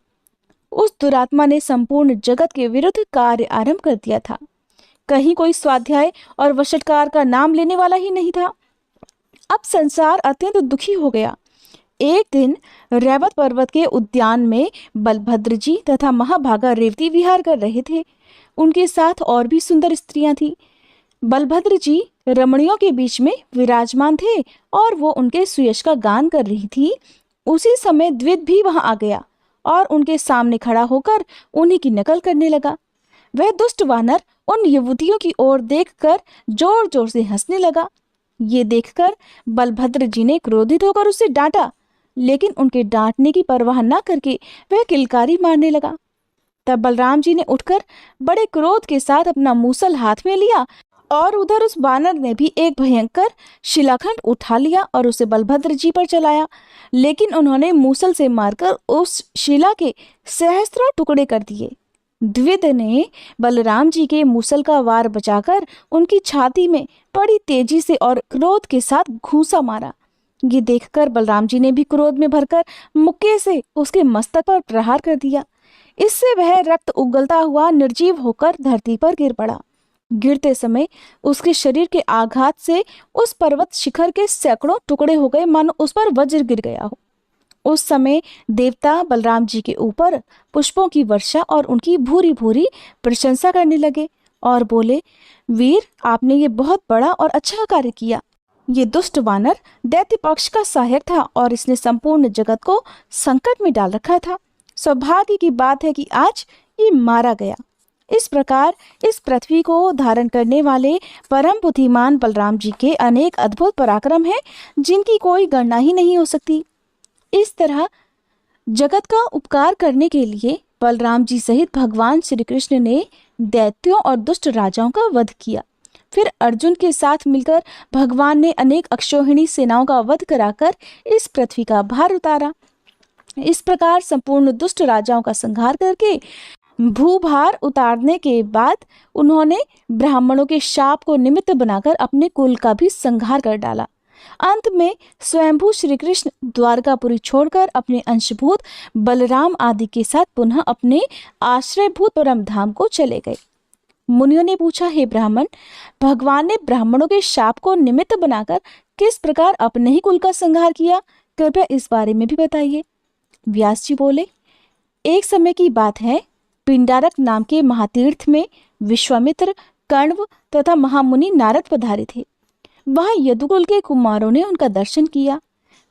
Speaker 1: उस दुरात्मा ने संपूर्ण जगत के विरुद्ध कार्य आरंभ कर दिया था। कहीं कोई स्वाध्याय और वशटकार का नाम लेने वाला ही नहीं था। अब संसार अत्यंत दुखी हो गया। एक दिन रैवत पर्वत के उद्यान में बलभद्र जी तथा महाभागा रेवती विहार कर रहे थे। उनके साथ और भी सुंदर स्त्रियां थीं। बलभद्र जी रमणियों के बीच में विराजमान थे और वो उनके सुयश का गान कर रही थी। उसी समय द्विध भी वहां आ गया और उनके सामने खड़ा होकर उन्हीं की नकल करने लगा। वह दुष्ट वानर उन युवतियों की ओर देखकर जोर जोर से हंसने लगा। ये देखकर बलभद्र जी ने क्रोधित होकर उसे डांटा, लेकिन उनके डांटने की परवाह न करके वह किलकारी मारने लगा। तब बलराम जी ने उठकर बड़े क्रोध के साथ अपना मूसल हाथ में लिया और उधर उस वानर ने भी एक भयंकर शिलाखंड उठा लिया और उसे बलभद्र जी पर चलाया, लेकिन उन्होंने मूसल से मारकर उस शिला के सहस्त्रों टुकड़े कर दिए। द्विविद ने बलराम जी के मूसल का वार बचाकर उनकी छाती में बड़ी तेजी से और क्रोध के साथ घूंसा मारा। ये देखकर बलराम जी ने भी क्रोध में भरकर मुक्के से उसके मस्तक पर प्रहार कर दिया। इससे वह रक्त उगलता हुआ निर्जीव होकर धरती पर गिर पड़ा। गिरते समय उसके शरीर के आघात से उस पर्वत शिखर के सैकड़ों टुकड़े हो गए, मानो उस पर वज्र गिर गया हो। उस समय देवता बलराम जी के ऊपर पुष्पों की वर्षा और उनकी भूरी भूरी प्रशंसा करने लगे और बोले, वीर, आपने ये बहुत बड़ा और अच्छा कार्य किया। ये दुष्ट वानर दैत्य पक्ष का सहायक था और इसने संपूर्ण जगत को संकट में डाल रखा था। सौभाग्य की बात है कि आज ये मारा गया। इस प्रकार इस पृथ्वी को धारण करने वाले परम बुद्धिमान बलराम जी के अनेक अद्भुत पराक्रम हैं, जिनकी कोई गणना ही नहीं हो सकती। इस तरह जगत का उपकार करने के लिए बलराम जी सहित भगवान श्री कृष्ण ने दैत्यों और दुष्ट राजाओं का वध किया। फिर अर्जुन के साथ मिलकर भगवान ने अनेक अक्षौहिणी सेनाओं का वध कराकर इस पृथ्वी का भार उतारा। इस प्रकार संपूर्ण दुष्ट राजाओं का संहार करके भूभार उतारने के बाद उन्होंने ब्राह्मणों के शाप को निमित्त बनाकर अपने कुल का भी संहार कर डाला। अंत में स्वयंभू श्री कृष्ण द्वारकापुरी छोड़कर अपने अंशभूत बलराम आदि के साथ पुनः अपने आश्रयभूत परम धाम को चले गए। मुनियों ने पूछा, हे ब्राह्मण, भगवान ने ब्राह्मणों के शाप को निमित्त बनाकर किस प्रकार अपने ही कुल का संहार किया? कृपया इस बारे में भी बताइए। व्यास जी बोले, एक समय की बात है, पिंडारक नाम के महातीर्थ में विश्वामित्र, कण्व तथा महामुनि नारद पधारे थे। वहां यदुकुल के कुमारों ने उनका दर्शन किया।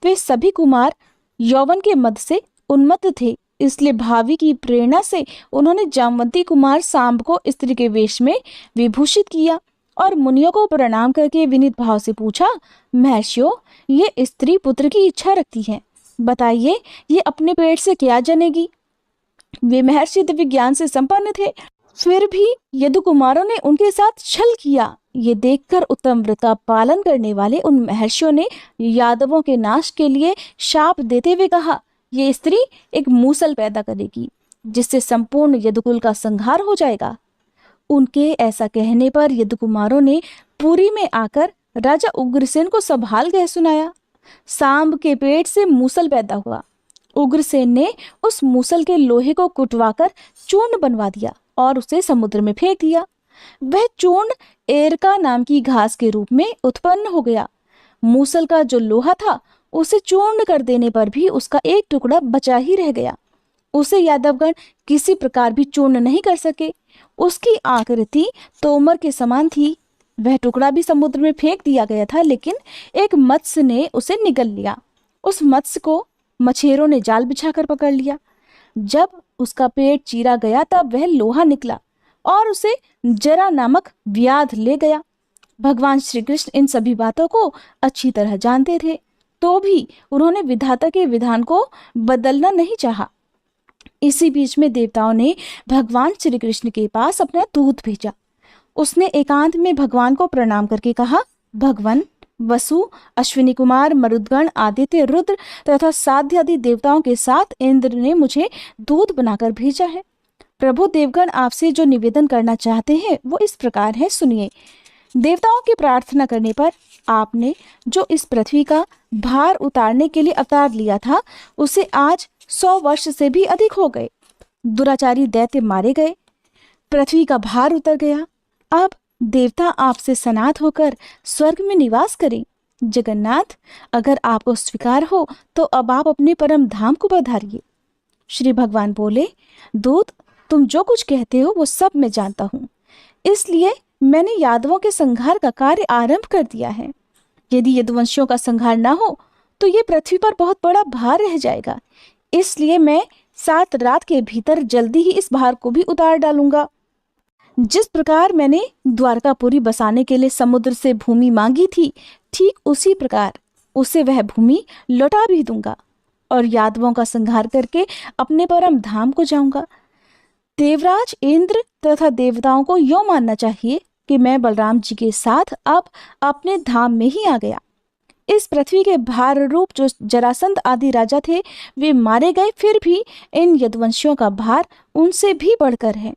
Speaker 1: वे सभी कुमार यौवन के मद से उन्मत्त थे, इसलिए भावी की प्रेरणा से उन्होंने जामवंती कुमार सांब को स्त्री के वेश में विभूषित किया और मुनियों को प्रणाम करके विनीत भाव से पूछा, महर्षियों, ये स्त्री पुत्र की इच्छा रखती है, बताइए ये अपने पेट से क्या जनेगी? वे महर्षि दिव्य ज्ञान से संपन्न थे, फिर भी यदु कुमारों ने उनके साथ छल किया। ये देखकर उत्तम व्रत का पालन करने वाले उन महर्षियों ने यादवों के नाश के लिए शाप देते हुए कहा, ये स्त्री एक मूसल पैदा करेगी जिससे संपूर्ण यदुकुल का संहार हो जाएगा। उनके ऐसा कहने पर यदु कुमारों ने पुरी में आकर राजा उग्रसेन को सब हाल कह सुनाया। सांब के पेट से मूसल पैदा हुआ। उग्रसेन ने उस मूसल के लोहे को कुटवाकर चूर्ण बनवा दिया और उसे समुद्र में फेंक दिया। वह चूर्ण एरका नाम की घास के रूप में उत्पन्न हो गया। मूसल का जो लोहा था उसे चूर्ण कर देने पर भी उसका एक टुकड़ा बचा ही रह गया। उसे यादवगण किसी प्रकार भी चूर्ण नहीं कर सके। उसकी आकृति तोमर के समान थी। वह टुकड़ा भी समुद्र में फेंक दिया गया था, लेकिन एक मत्स्य ने उसे निगल लिया। उस मत्स्य को मछेरों ने जाल बिछाकर पकड़ लिया। जब उसका पेट चीरा गया तब वह लोहा निकला और उसे जरा नामक व्याध ले गया। भगवान श्री कृष्ण इन सभी बातों को अच्छी तरह जानते थे, तो भी उन्होंने विधाता के विधान को बदलना नहीं चाहा। इसी बीच में देवताओं ने भगवान श्री कृष्ण के पास अपना दूत भेजा। उसने एकांत में भगवान को प्रणाम करके कहा, भगवान, वसु, अश्विनी कुमार, मरुदगण, आदित्य, रुद्र तथा साध्य आदि देवताओं के साथ इंद्र ने मुझे दूत बनाकर भेजा है। प्रभु, देवगण आपसे जो निवेदन करना चाहते हैं वो इस प्रकार है, सुनिए। देवताओं की प्रार्थना करने पर आपने जो इस पृथ्वी का भार उतारने के लिए अवतार लिया था, उसे आज 100 वर्ष से भी अधिक हो गए। दुराचारी दैत्य मारे गए, पृथ्वी का भार उतर गया। अब देवता आपसे सनात होकर स्वर्ग में निवास करें। जगन्नाथ, अगर आपको स्वीकार हो तो अब आप अपने परम धाम को पधारिए। श्री भगवान बोले, दूत, तुम जो कुछ कहते हो वो सब मैं जानता हूँ, इसलिए मैंने यादवों के संहार का कार्य आरंभ कर दिया है। यदि यदुवंशियों का संहार ना हो तो ये पृथ्वी पर बहुत बड़ा भार रह जाएगा, इसलिए मैं 7 रात के भीतर जल्दी ही इस भार को भी उतार डालूंगा। जिस प्रकार मैंने द्वारकापुरी बसाने के लिए समुद्र से भूमि मांगी थी, ठीक उसी प्रकार उसे वह भूमि लौटा भी दूंगा और यादवों का संहार करके अपने परम धाम को जाऊंगा। देवराज इंद्र तथा देवताओं को यो मानना चाहिए कि मैं बलराम जी के साथ अब अपने धाम में ही आ गया। इस पृथ्वी के भार रूप जो जरासंध आदि राजा थे वे मारे गए, फिर भी इन यदुवंशियों का भार उनसे भी बढ़कर है।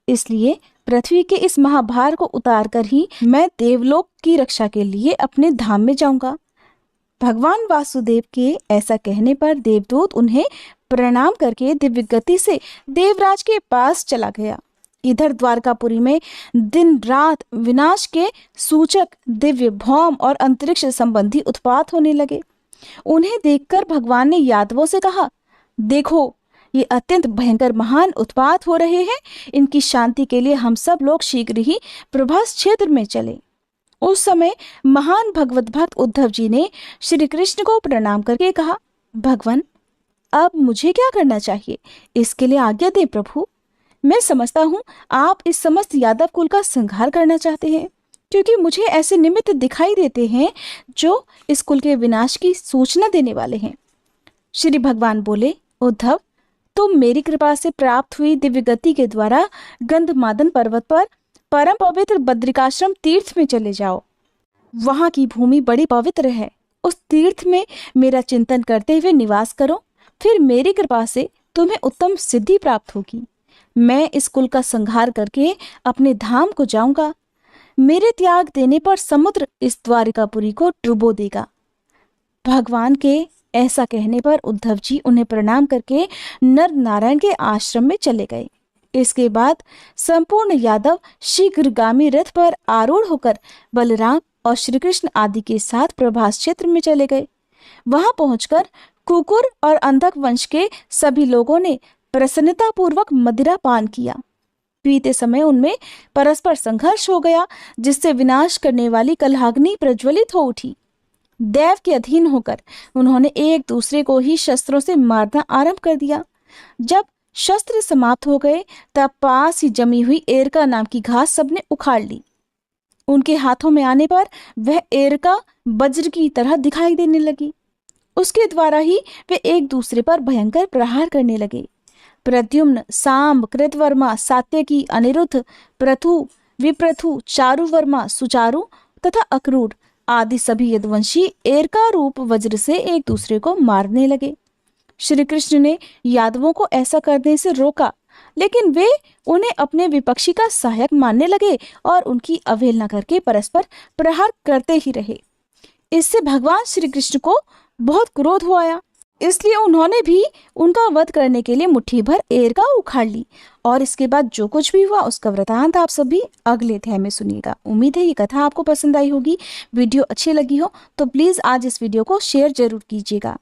Speaker 1: इसलिए पृथ्वी के इस महाभार को उतार कर ही मैं देवलोक की रक्षा के लिए अपने धाम में जाऊंगा। भगवान वासुदेव के ऐसा कहने पर देवदूत उन्हें प्रणाम करके दिव्य गति से देवराज के पास चला गया। इधर द्वारकापुरी में दिन रात विनाश के सूचक दिव्य भौम और अंतरिक्ष संबंधी उत्पात होने लगे। उन्हें देखकर भगवान ने यादवों से कहा, देखो ये अत्यंत भयंकर महान उत्पात हो रहे हैं। इनकी शांति के लिए हम सब लोग शीघ्र ही प्रभास क्षेत्र में चले। उस समय महान भगवत भक्त उद्धव जी ने श्री कृष्ण को प्रणाम करके कहा, भगवान अब मुझे क्या करना चाहिए, इसके लिए आज्ञा दें प्रभु। मैं समझता हूँ आप इस समस्त यादव कुल का संहार करना चाहते हैं, क्योंकि मुझे ऐसे निमित्त दिखाई देते हैं जो इस कुल के विनाश की सूचना देने वाले हैं। श्री भगवान बोले, उद्धव तुम मेरी कृपा से प्राप्त हुई दिव्य गति के द्वारा गंधमादन पर्वत पर परम पवित्र बद्रिकाश्रम तीर्थ में चले जाओ। वहां की भूमि बड़ी पवित्र है। उस तीर्थ में मेरा चिंतन करते हुए निवास करो, फिर मेरी कृपा से तुम्हें उत्तम सिद्धि प्राप्त होगी। मैं इस कुल का संहार करके अपने धाम को जाऊंगा। मेरे त्याग देने पर समुद्र इस द्वारिकापुरी को डुबो देगा। भगवान के ऐसा कहने पर उद्धव जी उन्हें प्रणाम करके नर नारायण के आश्रम में चले गए। इसके बाद संपूर्ण यादव शीघ्रगामी रथ पर आरूढ़ होकर बलराम और श्री कृष्ण आदि के साथ प्रभास क्षेत्र में चले गए। वहां पहुंचकर कुकुर और अंधक वंश के सभी लोगों ने प्रसन्नता पूर्वक मदिरा पान किया। पीते समय उनमें परस्पर संघर्ष हो गया, जिससे विनाश करने वाली कलहाग्नि प्रज्वलित हो उठी। दैव के अधीन होकर उन्होंने एक दूसरे को ही शस्त्रों से मारना आरंभ कर दिया। जब शस्त्र समाप्त हो गए तब पास ही जमी हुई एरका नाम की घास सबने उखाड़ ली। उनके हाथों में आने पर वह एरका वज्र की तरह दिखाई देने लगी। उसके द्वारा ही वे एक दूसरे पर भयंकर प्रहार करने लगे। प्रद्युम्न, सांब, कृतवर्मा, सात्यकी, अनिरुद्ध, प्रथु, विप्रथु, चारुवर्मा, सुचारु तथा अक्रूर आदि सभी यदुवंशी एरका रूप वज्र से एक दूसरे को मारने लगे। श्री कृष्ण ने यादवों को ऐसा करने से रोका, लेकिन वे उन्हें अपने विपक्षी का सहायक मानने लगे और उनकी अवहेलना करके परस्पर प्रहार करते ही रहे। इससे भगवान श्री कृष्ण को बहुत क्रोध हो आया, इसलिए उन्होंने भी उनका वध करने के लिए मुट्ठी भर एरका उखाड़ ली। और इसके बाद जो कुछ भी हुआ उसका वृतांत आप सभी अगले अध्याय में सुनिएगा। उम्मीद है ये कथा आपको पसंद आई होगी। वीडियो अच्छी लगी हो तो प्लीज आज इस वीडियो को शेयर जरूर कीजिएगा।